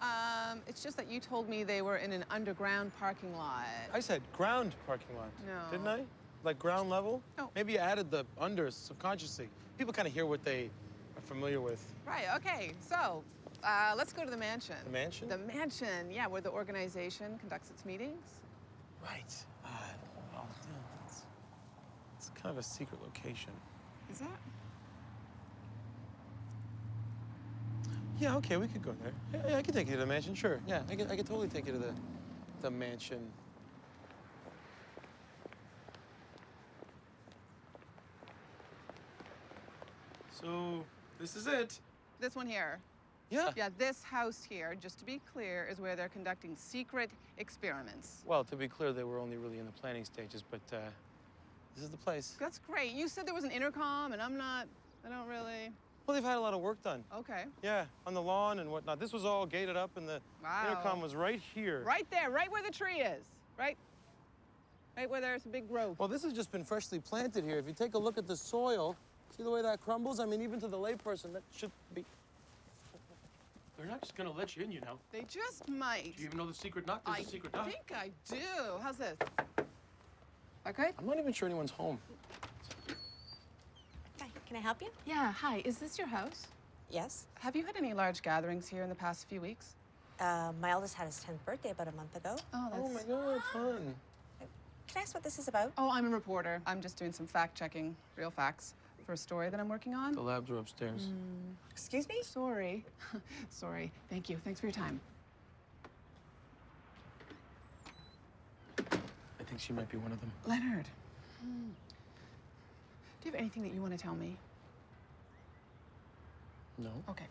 It's just that you told me they were in an underground parking lot. I said ground parking lot. No. Didn't I? Like ground level? No. Maybe you added the under subconsciously. People kind of hear what they are familiar with. Right, okay. So, let's go to the mansion. The mansion? The mansion, yeah, where the organization conducts its meetings. Right. It's kind of a secret location. Is that? Yeah, okay, we could go there. Yeah, I could take you to the mansion, sure. Yeah, I could totally take you to the mansion. So, this is it. This one here. Yeah. Yeah, this house here, just to be clear, is where they're conducting secret experiments. Well, to be clear, they were only really in the planning stages, but this is the place. That's great. You said there was an intercom, and I don't really... Well, they've had a lot of work done. Okay. Yeah, on the lawn and whatnot. This was all gated up, and the intercom was right here. Right there, right where the tree is. Right where there's a big growth. Well, this has just been freshly planted here. If you take a look at the soil, see the way that crumbles? I mean, even to the layperson, that should be... They're not just gonna let you in, you know. They just might. Do you even know the secret knock? There's a secret knock. I think I do. How's this? Okay? I'm not even sure anyone's home. Can I help you? Yeah, hi. Is this your house? Yes. Have you had any large gatherings here in the past few weeks? My eldest had his 10th birthday about a month ago. Oh, that's... Oh my God, fun. Can I ask what this is about? Oh, I'm a reporter. I'm just doing some fact-checking, real facts, for a story that I'm working on. The labs are upstairs. Excuse me? Sorry. Sorry. Thank you. Thanks for your time. I think she might be one of them. Leonard. Do you have anything that you want to tell me? No. Okay.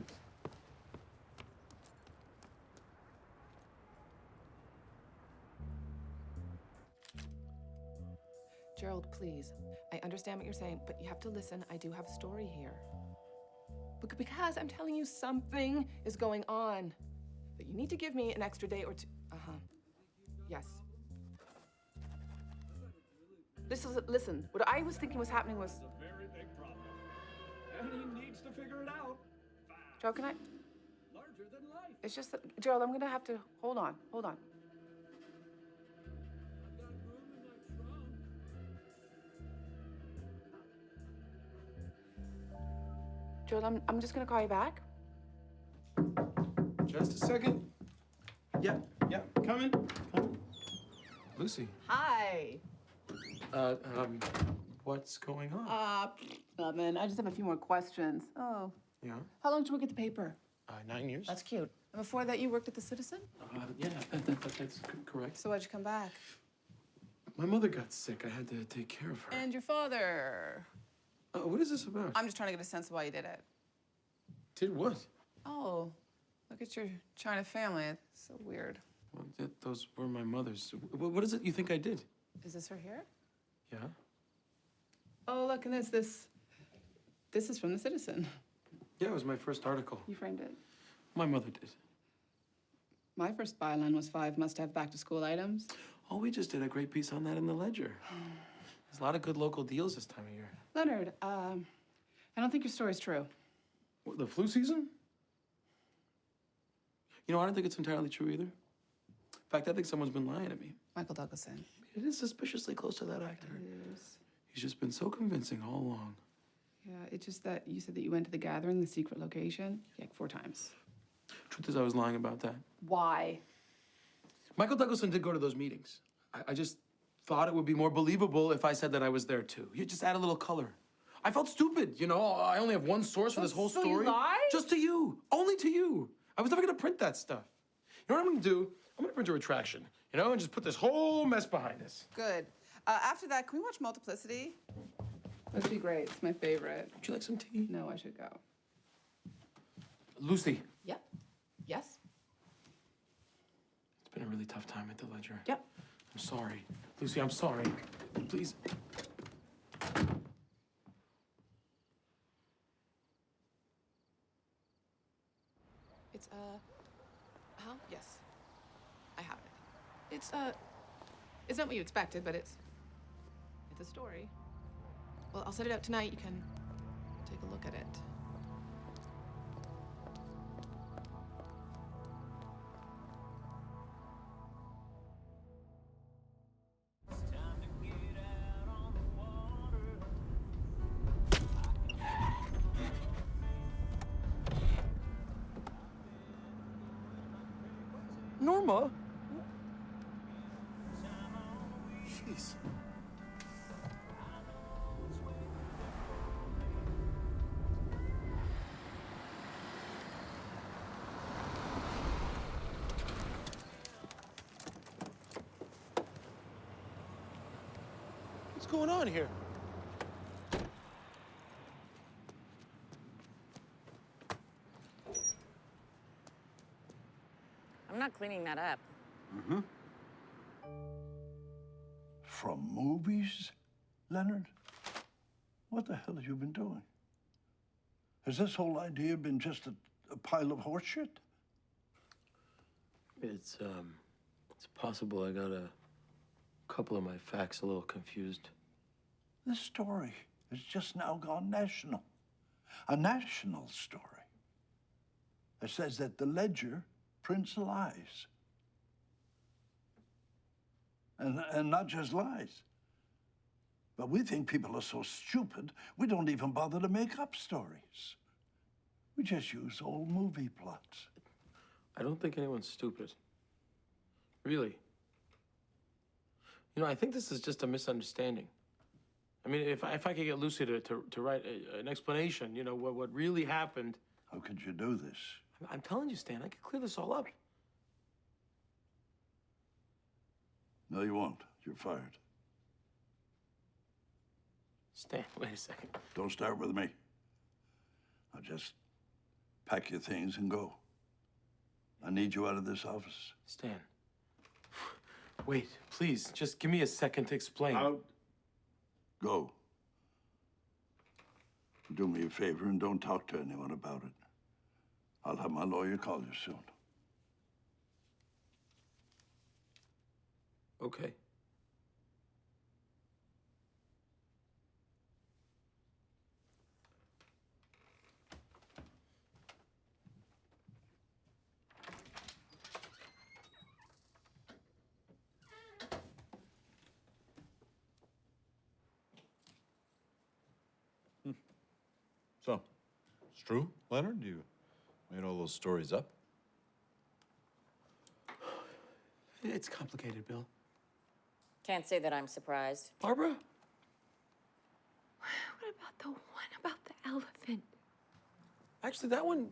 Gerald, please. I understand what you're saying, but you have to listen. I do have a story here. Because I'm telling you something is going on. But you need to give me an extra day or two. Uh-huh. Yes. Listen, what I was thinking was happening was... It's a very big problem. And he needs to figure it out. Joe, can I... Larger than life. It's just that, Gerald, I'm gonna have to... Hold on. Gerald, I'm just gonna call you back. Just a second. Yeah, coming. Lucy, Hi. what's going on? Nothing. I just have a few more questions. Oh. Yeah? How long did you work at the paper? 9 years. That's cute. And before that, you worked at the Citizen? Yeah, that's correct. So why'd you come back? My mother got sick. I had to take care of her. And your father? What is this about? I'm just trying to get a sense of why you did it. Did what? Oh, look at your China family. It's so weird. Well, those were my mother's. What is it you think I did? Is this her hair? Yeah? Oh, look, and this is from the Citizen. Yeah, it was my first article. You framed it. My mother did. My first byline was 5 must-have back-to-school items. Oh, we just did a great piece on that in the Ledger. There's a lot of good local deals this time of year. Leonard, I don't think your story's true. What, the flu season? You know, I don't think it's entirely true either. In fact, I think someone's been lying to me. Michael Douglason. It is suspiciously close to that actor. It is. He's just been so convincing all along. Yeah, it's just that you said that you went to the gathering, the secret location, like 4 times. Truth is, I was lying about that. Why? Michael Douglason did go to those meetings. I just thought it would be more believable if I said that I was there too. You just add a little color. I felt stupid, you know? I only have one source for this whole story. So you lied? Just to you. Only to you. I was never gonna print that stuff. You know what I'm gonna do? I'm gonna print a retraction, you know, and just put this whole mess behind us. Good. After that, can we watch Multiplicity? That'd be great. It's my favorite. Would you like some tea? No, I should go. Lucy. Yep. Yes? It's been a really tough time at the Ledger. Yep. I'm sorry. Lucy, I'm sorry. Please. It's, yes. I have it. It's not what you expected, but it's a story. Well, I'll set it out tonight. You can take a look at it. Norma? Jeez. What's going on here? I'm not cleaning that up. Mm-hmm. From movies, Leonard? What the hell have you been doing? Has this whole idea been just a pile of horseshit? It's possible I got a couple of my facts a little confused. This story has just now gone national. A national story. It says that the Ledger prints lies. And not just lies. But we think people are so stupid, we don't even bother to make up stories. We just use old movie plots. I don't think anyone's stupid. Really. You know, I think this is just a misunderstanding. I mean, if I could get Lucy to write an explanation, you know, what really happened. How could you do this? I'm telling you, Stan, I could clear this all up. No, you won't. You're fired. Stan, wait a second. Don't start with me. Now just pack your things and go. I need you out of this office. Stan. Wait, please, just give me a second to explain. Out. Go. Do me a favor and don't talk to anyone about it. I'll have my lawyer call you soon. Okay. So, it's true, Leonard? You made all those stories up? It's complicated, Bill. Can't say that I'm surprised. Barbara? What about the one about the elephant? Actually, that one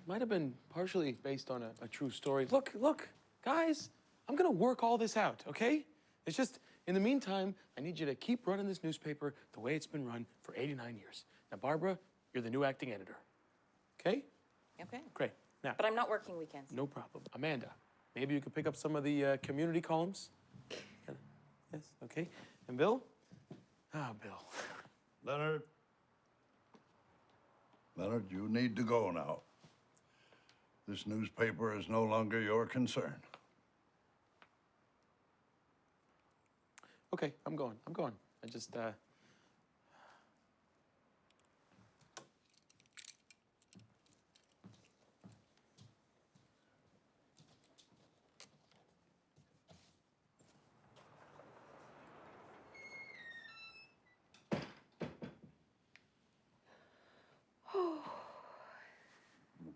might have been partially based on a true story. Look, guys, I'm gonna work all this out, okay? It's just, in the meantime, I need you to keep running this newspaper the way it's been run for 89 years. Now, Barbara, you're the new acting editor, okay? Okay. Great. Now, But I'm not working weekends. no problem. Amanda, maybe you could pick up some of the community columns? Yes, okay. And Bill? Ah, Bill. Leonard. Leonard, you need to go now. This newspaper is no longer your concern. Okay, I'm going. I just,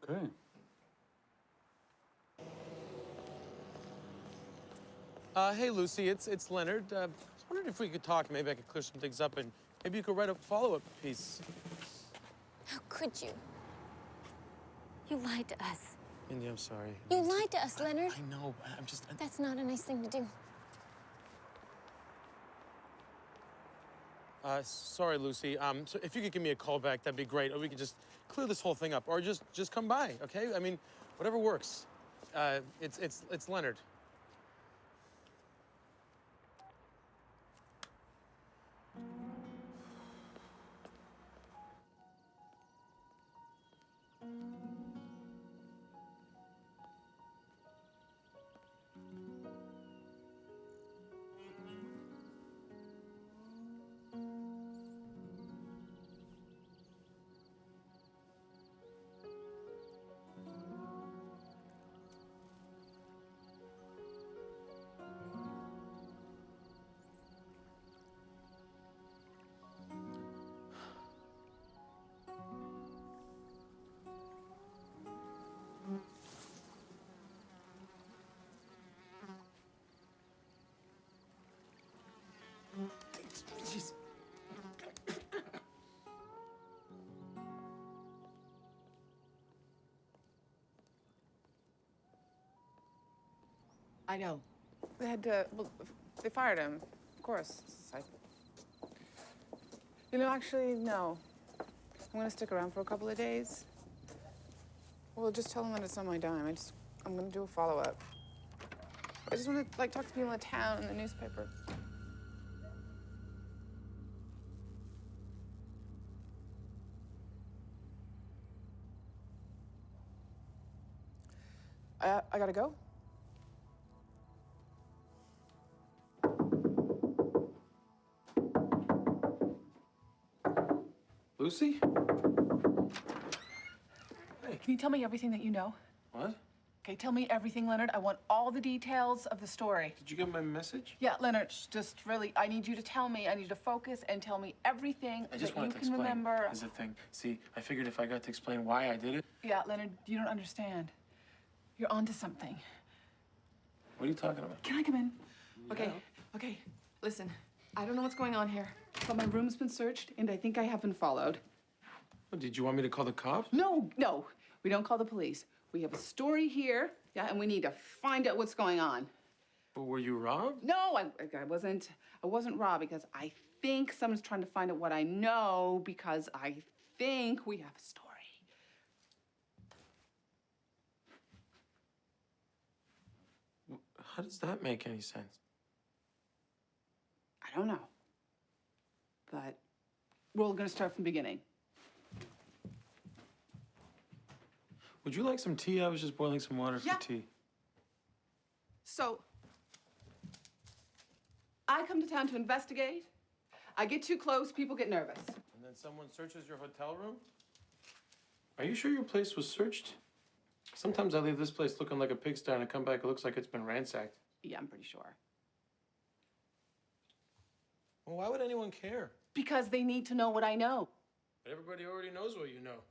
Okay. Hey, Lucy, it's Leonard. I was wondering if we could talk. Maybe I could clear some things up, and maybe you could write a follow-up piece. How could you? You lied to us. Mindy, I'm sorry. You lied to us, Leonard. I know, but I'm just... That's not a nice thing to do. Sorry, Lucy. So if you could give me a call back, that'd be great. Or we could just clear this whole thing up. Or just come by, okay? I mean, whatever works. It's Leonard. Jeez. I know. They had to, well, they fired him, of course. You know, actually, no. I'm gonna stick around for a couple of days. Well, just tell them that it's on my dime. I'm gonna do a follow-up. I just wanna, like, talk to people in town and the newspaper. I gotta go. Lucy? Hey. Can you tell me everything that you know? What? Okay, tell me everything, Leonard. I want all the details of the story. Did you get my message? Yeah, Leonard, just really, I need you to tell me. I need you to focus and tell me everything I just that you wanted to can explain. remember. Is the thing. See, I figured if I got to explain why I did it. Yeah, Leonard, you don't understand. You're onto something. What are you talking about? Can I come in? Okay, okay. Listen, I don't know what's going on here, but my room's been searched, and I think I have been followed. Oh, did you want me to call the cops? No, no, we don't call the police. We have a story here, yeah, and we need to find out what's going on. But were you robbed? No, I wasn't robbed because I think someone's trying to find out what I know because I think we have a story. How does that make any sense? I don't know, but we're gonna start from the beginning. Would you like some tea? I was just boiling some water for tea. So, I come to town to investigate. I get too close, people get nervous. And then someone searches your hotel room? Are you sure your place was searched? Sometimes I leave this place looking like a pigsty and I come back, it looks like it's been ransacked. Yeah, I'm pretty sure. Well, why would anyone care? Because they need to know what I know. But everybody already knows what you know.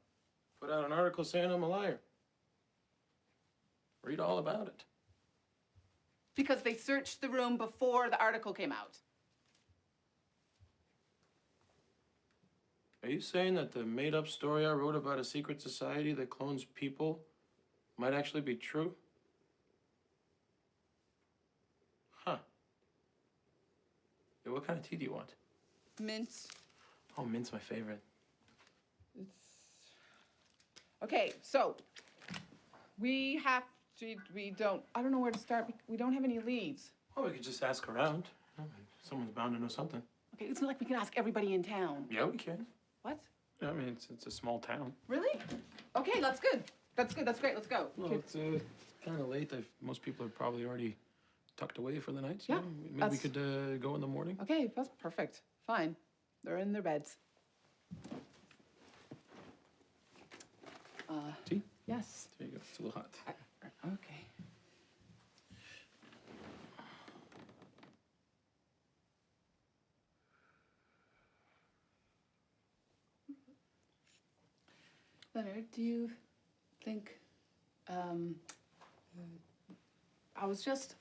Put out an article saying I'm a liar. Read all about it. Because they searched the room before the article came out. Are you saying that the made-up story I wrote about a secret society that clones people might actually be true? Huh. Yeah, what kind of tea do you want? Mint. Oh, mint's my favorite. Okay, so we I don't know where to start. We don't have any leads. Well, we could just ask around. I mean, someone's bound to know something. Okay, it's not like we can ask everybody in town. Yeah, we can. What? Yeah, I mean, it's a small town. Really? Okay, that's good. That's good, that's great, let's go. Well, Okay. it's kind of late. Most people are probably already tucked away for the night. So Yeah, maybe we could go in the morning. Okay, that's perfect. Fine. They're in their beds. Tea? Yes. There you go. It's a little hot. Okay. Leonard, do you think, I was just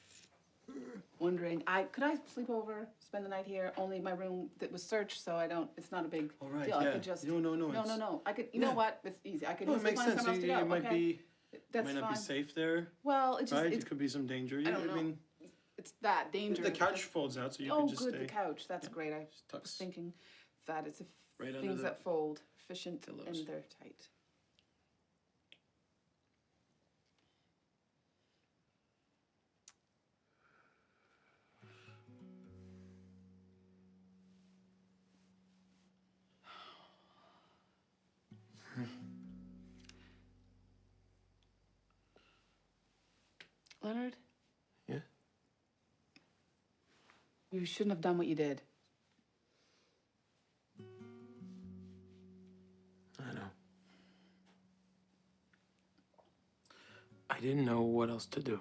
wondering, could I sleep over, spend the night here? Only my room that was searched, so it's not a big All right, deal. I yeah. could just. No. No. I could, you know Yeah. what? It's easy. I could No, just it makes find sense. somewhere else to go. It might Okay? be. That's might not be fine. safe there. Well, it just, Right? it's, It could be some danger. I don't know. mean, it's that danger. the couch Just- folds out, so you Oh, can just good, stay. the couch. That's great. I was tucks thinking that it's right under things the that fold, efficient, pillows. and they're tight. Leonard? Yeah? You shouldn't have done what you did. I know. I didn't know what else to do.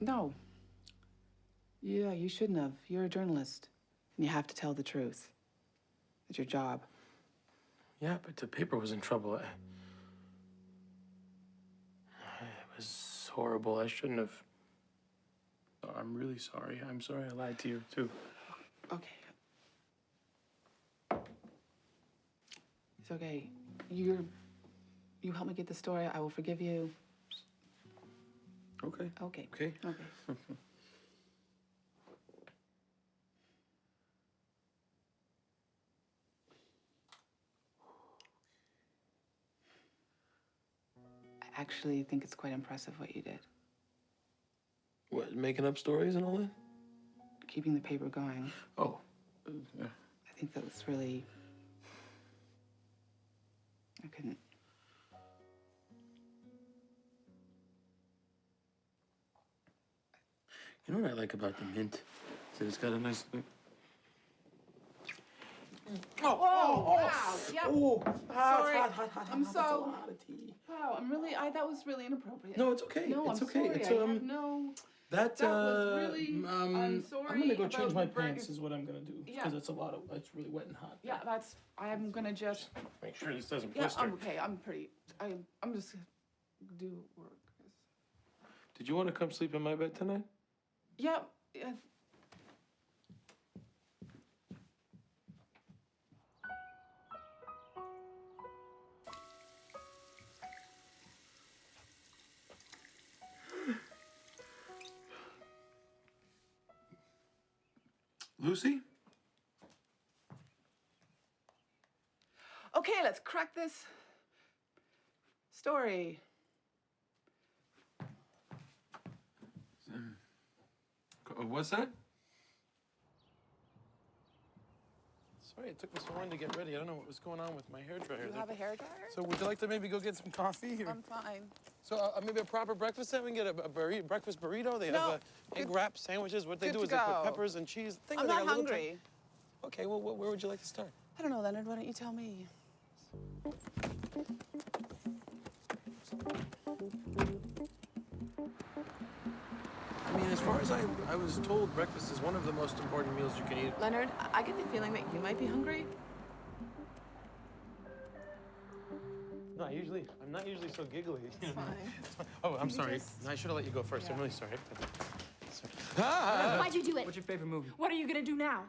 No. Yeah, you shouldn't have. You're a journalist. And you have to tell the truth. It's your job. Yeah, but the paper was in trouble. It was horrible. I shouldn't have. I'm really sorry. I'm sorry I lied to you, too. Okay. It's okay. You help me get the story. I will forgive you. Okay. Okay. Okay. Okay. I actually think it's quite impressive what you did. What, making up stories and all that? Keeping the paper going. Oh. Yeah. I think that was really... I couldn't. You know what I like about the mint? Is that it's got a nice... Wow. Yep. Sorry. I'm That's a so. lot of tea. Wow. That was really inappropriate. No, it's okay. No, It's I'm okay. sorry. It's, I had no. That was really. I'm sorry. I'm gonna go change about my the burger. pants. Is what I'm gonna do Yeah. because it's really wet and hot. Yeah, that's. I'm gonna just. Make sure this doesn't Yeah, blister. I'm okay. I'm just gonna do work. Did you want to come sleep in my bed tonight? Yeah. Lucy? Okay, let's crack this story. What's that? Sorry, it took me so long to get ready. I don't know what was going on with my hairdryer. You have a hairdryer? So would you like to maybe go get some coffee? Or... I'm fine. So maybe a proper breakfast set? We can get a breakfast burrito. They have egg wrap sandwiches. What they do is they put peppers and cheese. I'm not hungry. Okay, well, where would you like to start? I don't know, Leonard. Why don't you tell me? I mean, as far as I was told, breakfast is one of the most important meals you can eat. Leonard, I get the feeling that you might be hungry. No, I'm not usually so giggly. It's fine. Oh, I'm sorry. I should have let you go first. I'm really sorry. Why'd you do it? What's your favorite movie? What are you gonna do now?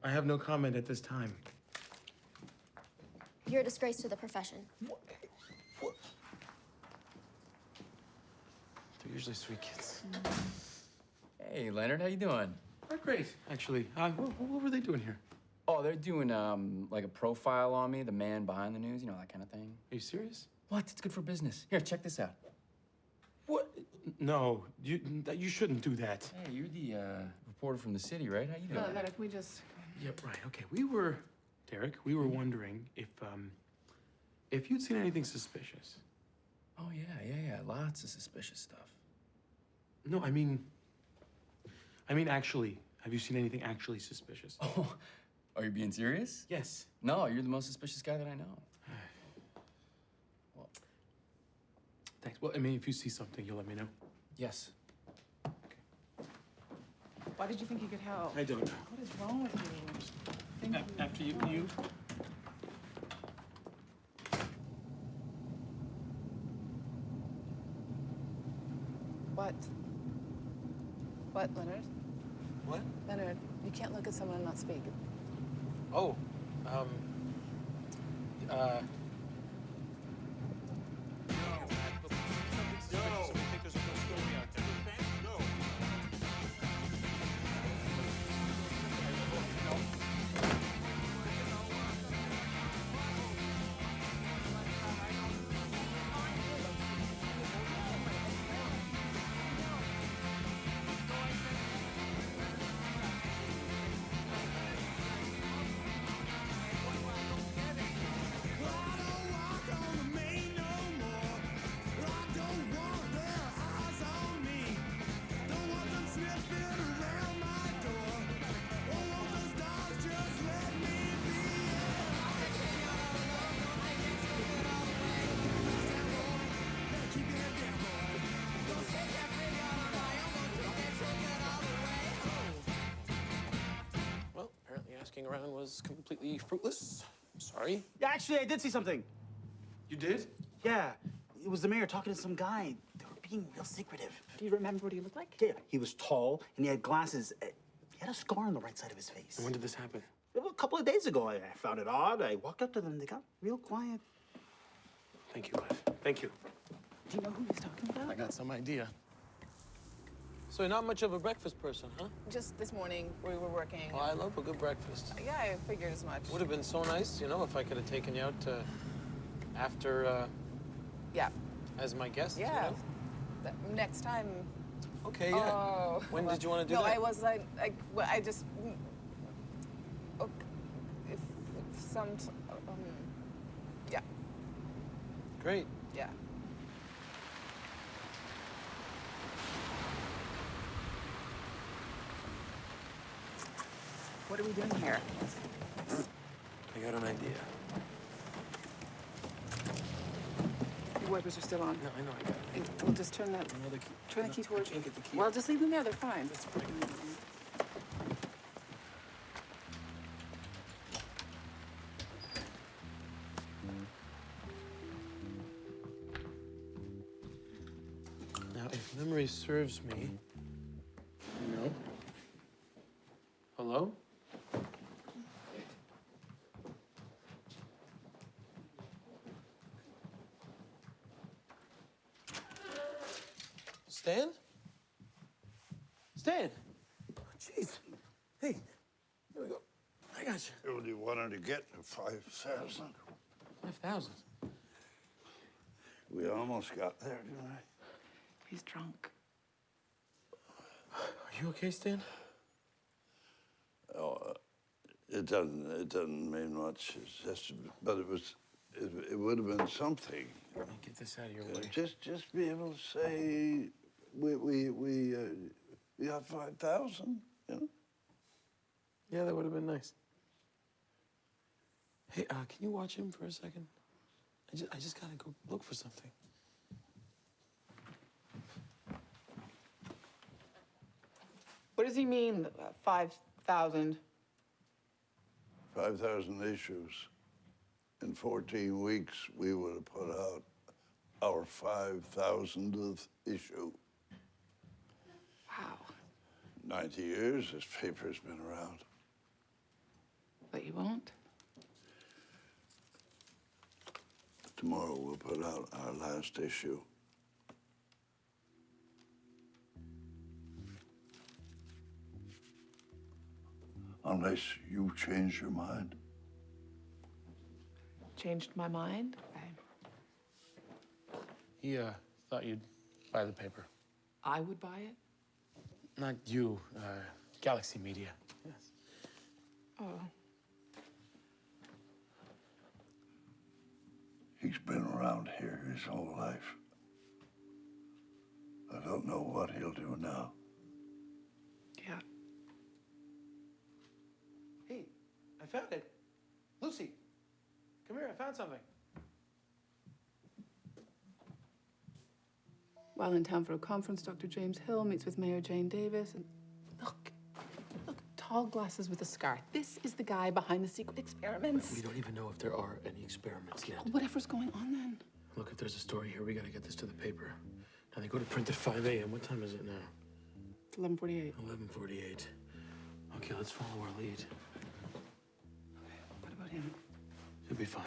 I have no comment at this time. You're a disgrace to the profession. They're usually sweet kids. Hey, Leonard, how you doing? They're great, actually. What were they doing here? Oh, they're doing like a profile on me, the man behind the news, you know, that kind of thing. Are you serious? What? It's good for business. Here, check this out. What? No, you shouldn't do that. Hey, you're the reporter from the city, right? How you doing? Leonard, we just. Yep, right. Okay, Derek, we were wondering if you'd seen anything suspicious. Oh yeah. Lots of suspicious stuff. No, I mean, actually, have you seen anything actually suspicious? Oh, are you being serious? Yes. No, you're the most suspicious guy that I know. Well, thanks. Well, I mean, if you see something, you'll let me know. yes. Why did you think you could help? I don't know. What is wrong with you? After you. What, Leonard? What? Leonard, you can't look at someone and not speak. Oh, asking around was completely fruitless. Sorry. Yeah, actually, I did see something. You did? Yeah. It was the mayor talking to some guy. They were being real secretive. Do you remember what he looked like? Yeah, he was tall and he had glasses. He had a scar on the right side of his face. And when did this happen? A couple of days ago. I found it odd. I walked up to them. They got real quiet. Thank you, Lev. Thank you. Do you know who he's talking about? I got some idea. So you're not much of a breakfast person, huh? Just this morning, we were working. Well, I love a good breakfast. Yeah, I figured as much. Would have been so nice, you know, if I could have taken you out after, Yeah. as my guest. Yeah. You know? Next time. Okay, yeah. Oh. When did you want to do no, that? I was like, well, I just. Okay, if some. Yeah. Great. Yeah. What are we doing here? I got an idea. Your wipers are still on. No, I know, I got it. We'll just turn that. Another key. Turn the key towards you. Can't get the key. Well, just leave them there. They're fine. That's fine. Now, if memory serves me, no. Hello? Stan? Stan! Oh, jeez. Hey, here we go. I got you. What do you want her to get? 5,000? 5,000. We almost got there, didn't we? He's drunk. Are you okay, Stan? Oh, it doesn't mean much. It's just, but it would have been something. Let me get this out of your way. Just be able to say we got 5,000. You know. Yeah, that would have been nice. Hey, can you watch him for a second? I just gotta go look for something. What does he mean, 5,000? 5,000 issues. In 14 weeks, we would have put out our 5,000th issue. Wow. 90 years this paper's been around. But you won't? Tomorrow we'll put out our last issue. Unless you change your mind. Changed my mind? He, thought you'd buy the paper. I would buy it? Not you, Galaxy Media. Yes. Oh. He's been around here his whole life. I don't know what he'll do now. Yeah. Hey, I found it. Lucy, come here, I found something. While in town for a conference, Dr. James Hill meets with Mayor Jane Davis, and look, tall glasses with a scar. This is the guy behind the secret experiments. We don't even know if there are any experiments yet. Whatever's going on then. Look, if there's a story here, we gotta get this to the paper. Now, they go to print at 5 a.m. What time is it now? It's 11:48. 11:48. Okay, let's follow our lead. What about him? He'll be fine.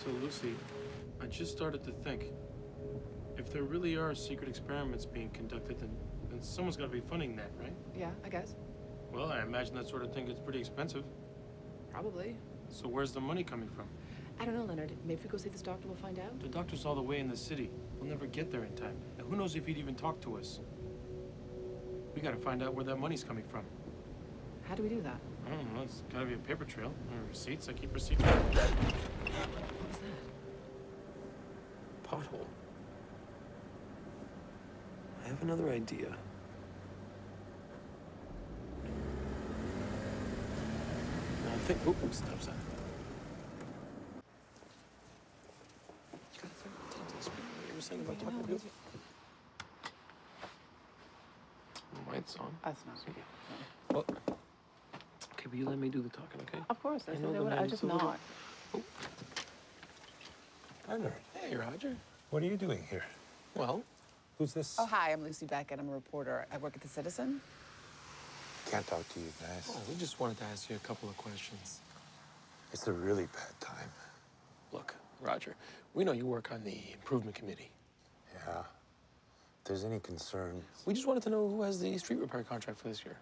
So, Lucy, I just started to think, if there really are secret experiments being conducted, then someone's got to be funding that, right? Yeah, I guess. Well, I imagine that sort of thing gets pretty expensive. Probably. So where's the money coming from? I don't know, Leonard. Maybe if we go see this doctor, we'll find out. The doctor's all the way in the city. We'll never get there in time. And who knows if he'd even talk to us. We gotta find out where that money's coming from. How do we do that? I don't know. It's gotta be a paper trail. Or receipts. I keep receipts. What was that? Pothole. I have another idea. I think. Ooh, stop sign. You were saying about the automobile? Lights on. That's not good. Well, okay, but you let me do the talking, okay? Of course. I I said know I the would. I man's just a little- not. Oh. Leonard, Hey, Roger. what are you doing here? Well, Who's this? Oh, hi. I'm Lucy Beckett. I'm a reporter. I work at the Citizen. Can't talk to you guys. oh, we just wanted to ask you a couple of questions. It's a really bad time. Look, Roger, we know you work on the improvement committee. Yeah. If there's any concern, We just wanted to know who has the street repair contract for this year.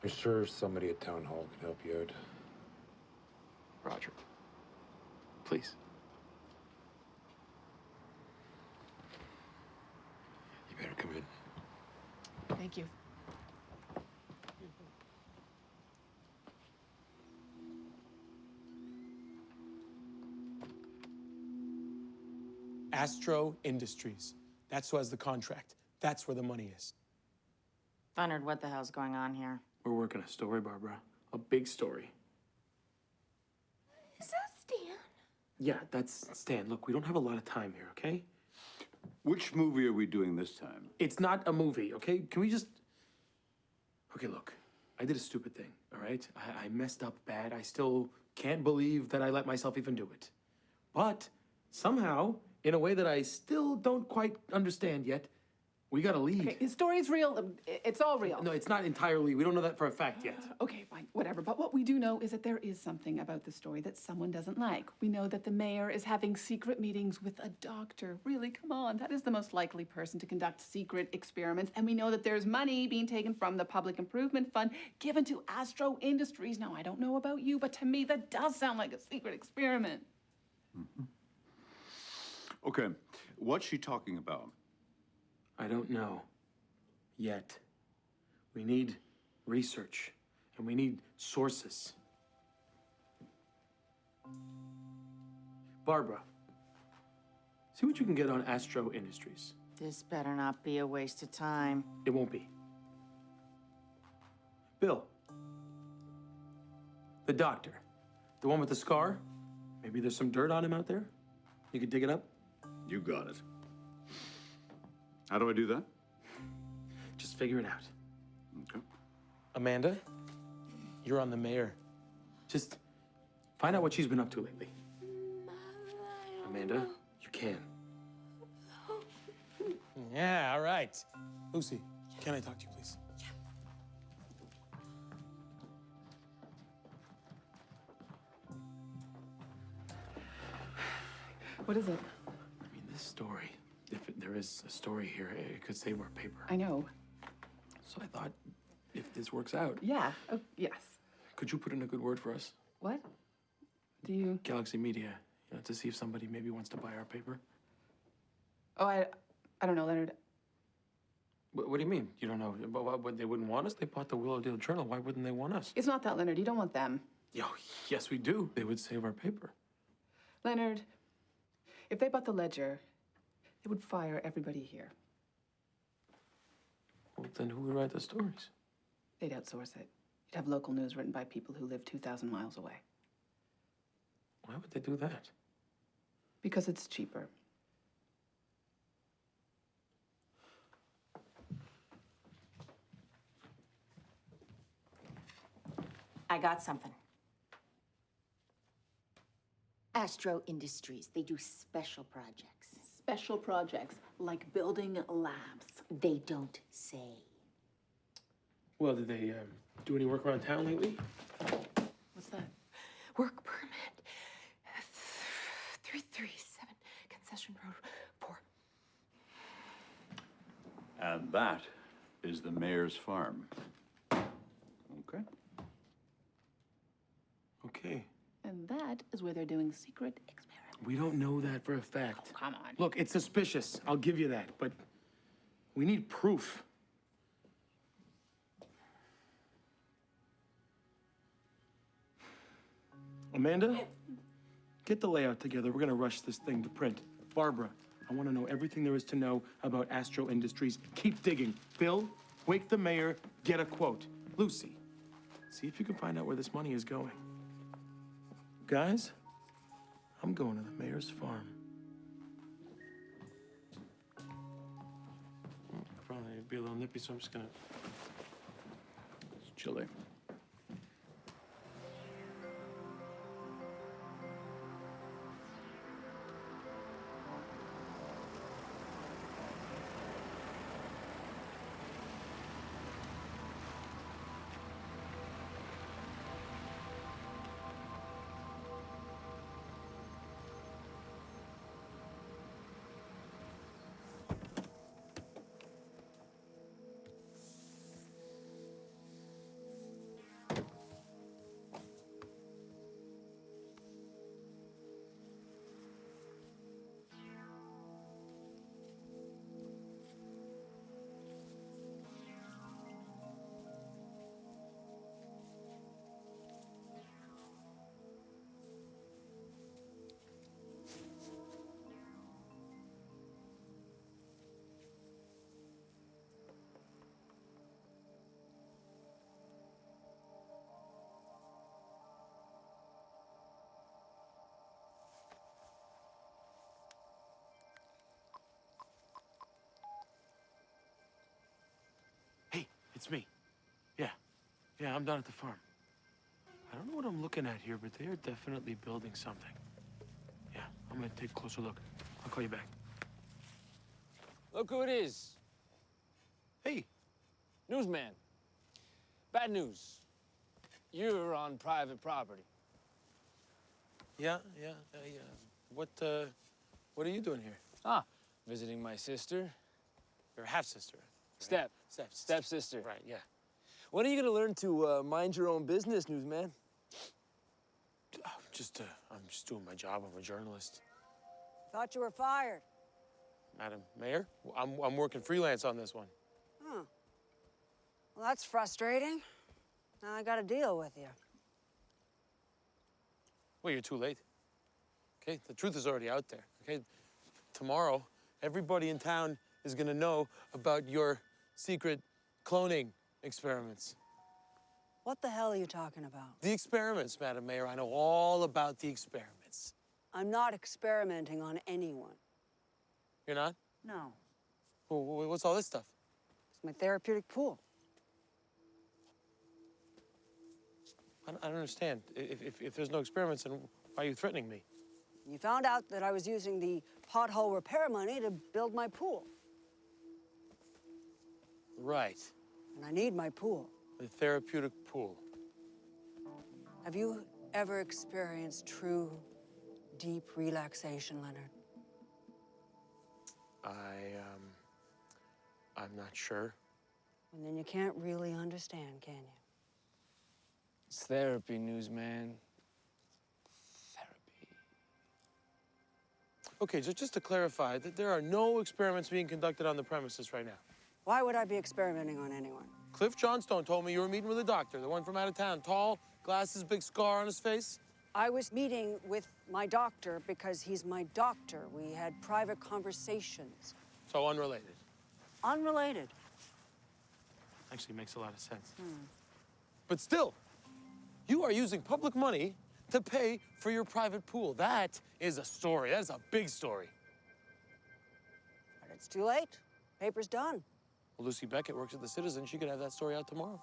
I'm sure somebody at Town Hall can help you out. Roger, please. You better come in. Thank you. Astro Industries. That's who has the contract. That's where the money is. Leonard, what the hell's going on here? We're working a story, Barbara. A big story. Is that Stan? Yeah, that's Stan. Look, we don't have a lot of time here, okay? Which movie are we doing this time? It's not a movie, okay? Can we just... Okay, look. I did a stupid thing, all right? I messed up bad. I still can't believe that I let myself even do it. But somehow, in a way that I still don't quite understand yet, we got a lead. Okay, his story's real. It's all real. No, it's not entirely. We don't know that for a fact yet. Okay, fine, whatever. But what we do know is that there is something about the story that someone doesn't like. We know that the mayor is having secret meetings with a doctor. Really, come on, that is the most likely person to conduct secret experiments. And we know that there's money being taken from the Public Improvement Fund given to Astro Industries. Now, I don't know about you, but to me, that does sound like a secret experiment. Okay, what's she talking about? I don't know. Yet. We need research. And we need sources. Barbara, see what you can get on Astro Industries. This better not be a waste of time. It won't be. Bill. The doctor. The one with the scar. Maybe there's some dirt on him out there. You could dig it up? You got it. How do I do that? Just figure it out. Okay. Amanda, you're on the mayor. Just find out what she's been up to lately. Amanda, you can. Yeah, all right. Lucy, can I talk to you, please? What is it? I mean, this story, if there is a story here, it could save our paper. I know. So I thought, if this works out, Yeah, oh, yes. could you put in a good word for us? What? Do you... Galaxy Media, to see if somebody maybe wants to buy our paper. Oh, I don't know, Leonard. What do you mean? You don't know? But they wouldn't want us? They bought the Willowdale Journal. Why wouldn't they want us? It's not that, Leonard. You don't want them. Yo, yes, we do. They would save our paper. Leonard, if they bought the Ledger, they would fire everybody here. Well, then who would write the stories? They'd outsource it. You'd have local news written by people who live 2,000 miles away. Why would they do that? Because it's cheaper. I got something. Astro Industries, they do special projects. Special projects, like building labs. They don't say. Well, did they do any work around town lately? What's that? Work permit. 337 Concession Road 4. And that is the mayor's farm. Okay. Okay. And that is where they're doing secret experiments. We don't know that for a fact. Oh, come on. Look, it's suspicious. I'll give you that. But we need proof. Amanda, get the layout together. We're going to rush this thing to print. Barbara, I want to know everything there is to know about Astro Industries. Keep digging. Bill, wake the mayor, get a quote. Lucy, see if you can find out where this money is going. Guys, I'm going to the mayor's farm. Probably be a little nippy, so I'm just gonna... It's chilly. it's me. Yeah. Yeah, I'm down at the farm. I don't know what I'm looking at here, but they are definitely building something. Yeah, I'm gonna take a closer look. I'll call you back. Look who it is. Hey. Newsman. Bad news. You're on private property. Yeah. What are you doing here? Visiting my sister. Your half-sister. Right? Stepsister. Right, yeah. When are you gonna learn to mind your own business, newsman? I'm just doing my job. I'm a journalist. Thought you were fired. Madam Mayor, I'm working freelance on this one. Huh. Well, that's frustrating. Now I gotta deal with you. Well, you're too late. Okay, the truth is already out there. Okay, tomorrow, everybody in town is gonna know about your secret cloning experiments. What the hell are you talking about? The experiments, Madam Mayor. I know all about the experiments. I'm not experimenting on anyone. You're not? No. Well, what's all this stuff? It's my therapeutic pool. I don't understand. If there's no experiments, then why are you threatening me? You found out that I was using the pothole repair money to build my pool. Right. And I need my pool. The therapeutic pool. Have you ever experienced true, deep relaxation, Leonard? I'm not sure. And then you can't really understand, can you? It's therapy, newsman. Okay, so just to clarify, that there are no experiments being conducted on the premises right now. Why would I be experimenting on anyone? Cliff Johnstone told me you were meeting with a doctor, the one from out of town, tall, glasses, big scar on his face. I was meeting with my doctor because he's my doctor. We had private conversations. So unrelated. Unrelated. Actually makes a lot of sense. But still, you are using public money to pay for your private pool. That is a story. That is a big story. But it's too late. Paper's done. Well, Lucy Beckett works at the Citizen. She could have that story out tomorrow.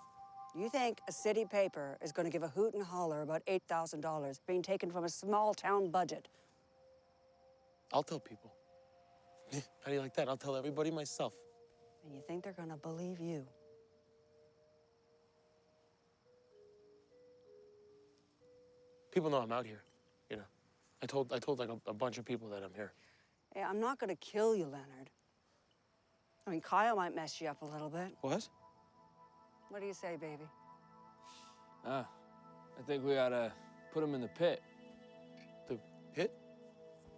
You think a city paper is going to give a hoot and holler about $8,000 being taken from a small town budget? I'll tell people. How do you like that? I'll tell everybody myself. And you think they're going to believe you? People know I'm out here, you know. I told like a bunch of people that I'm here. Hey, I'm not going to kill you, Leonard. I mean, Kyle might mess you up a little bit. What? What do you say, baby? I think we ought to put him in the pit. The pit?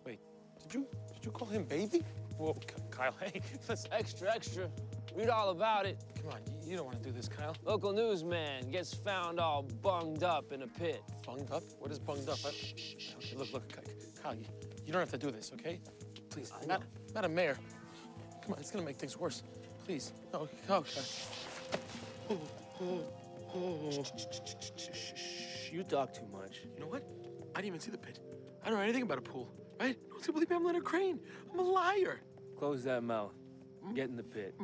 Wait, did you call him baby? Whoa, Kyle, hey, listen. Extra. Read all about it. Come on, you don't want to do this, Kyle. Local newsman gets found all bunged up in a pit. Bunged up? What is bunged up? Okay, look, Kyle, you don't have to do this, okay? Please, Madam Mayor. Come on, it's gonna make things worse. Please. No, okay. You talk too much. You know what? I didn't even see the pit. I don't know anything about a pool, right? No one's gonna believe me. I'm Leonard Crane. I'm a liar. Close that mouth. Get in the pit.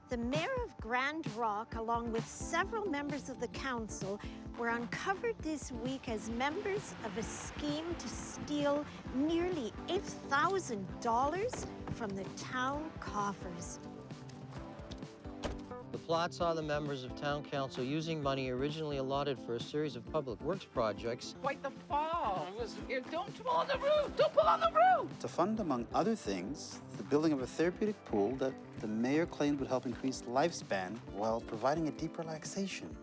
The mayor of Grand Rock, along with several members of the council, were uncovered this week as members of a scheme to steal nearly $8,000 from the town coffers. The plot saw the members of town council using money originally allotted for a series of public works projects. Quite the fall. Here, don't pull on the roof. Don't pull on the roof. To fund, among other things, the building of a therapeutic pool that the mayor claimed would help increase lifespan while providing a deep relaxation.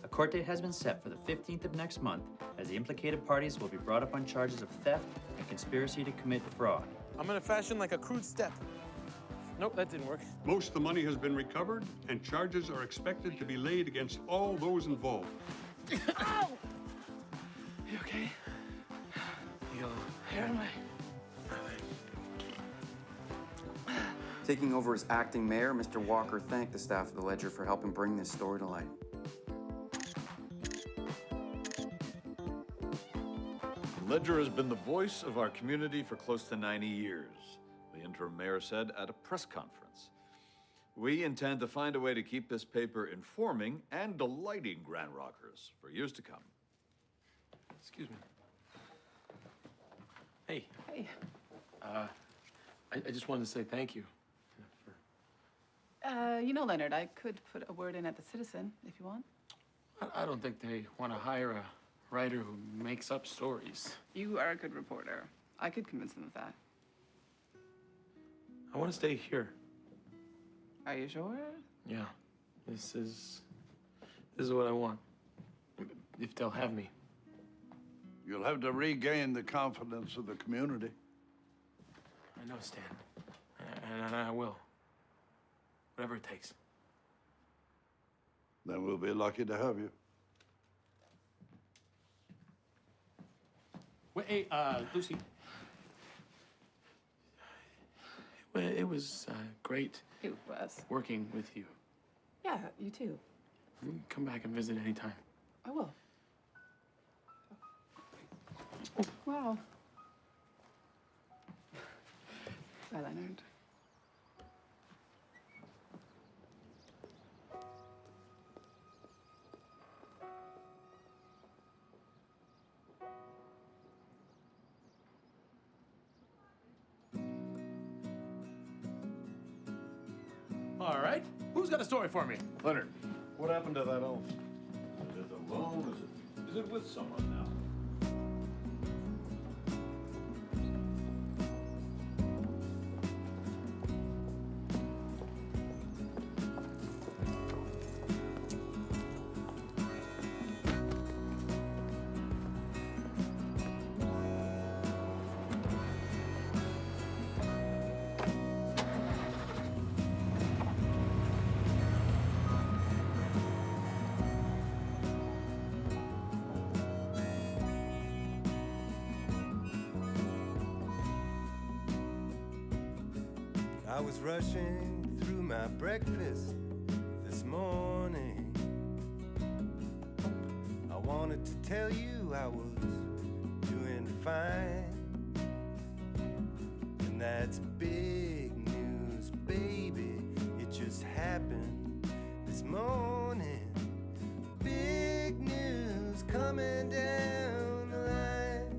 A court date has been set for the 15th of next month, as the implicated parties will be brought up on charges of theft and conspiracy to commit fraud. I'm gonna fashion like a crude step. Nope, that didn't work. Most of the money has been recovered, and charges are expected to be laid against all those involved. Ow! You okay? You go. Here am I. Taking over as acting mayor, Mr. Walker thanked the staff of the Ledger for helping bring this story to light. Ledger has been the voice of our community for close to 90 years, the interim mayor said at a press conference. We intend to find a way to keep this paper informing and delighting Grand Rockers for years to come. Excuse me. Hey. Hey. I just wanted to say thank you. You know, Leonard, I could put a word in at the Citizen if you want. I don't think they want to hire a writer who makes up stories. You are a good reporter. I could convince them of that. I want to stay here. Are you sure? Yeah. This is what I want. If they'll have me. You'll have to regain the confidence of the community. I know, Stan. And I will. Whatever it takes. Then we'll be lucky to have you. Wait, hey, Lucy. Well, it was great It was. working with you. Yeah, you too. You can come back and visit anytime. I will. Oh, wow. Bye, Leonard. All right. Who's got a story for me? Leonard, what happened to that elf? Is it alone? Is it with someone now? I was rushing through my breakfast this morning. I wanted to tell you I was doing fine. And that's big news, baby. It just happened this morning. Big news coming down the line.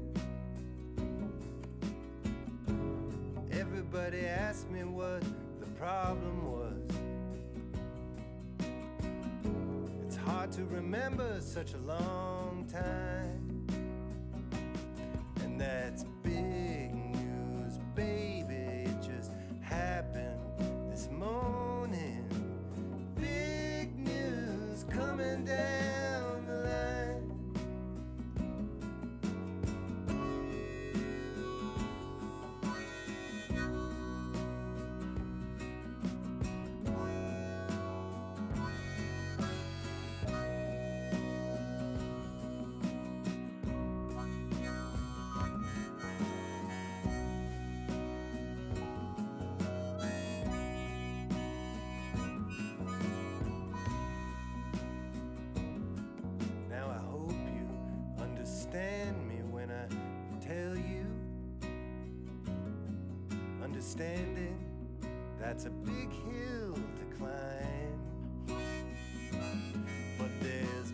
Everybody asked me what the problem was. It's hard to remember such a long time. And that's big news, baby. It just happened this morning. Big news coming down the line. Now I hope you understand me when I tell you. Understanding, that's a big hill to climb. But there's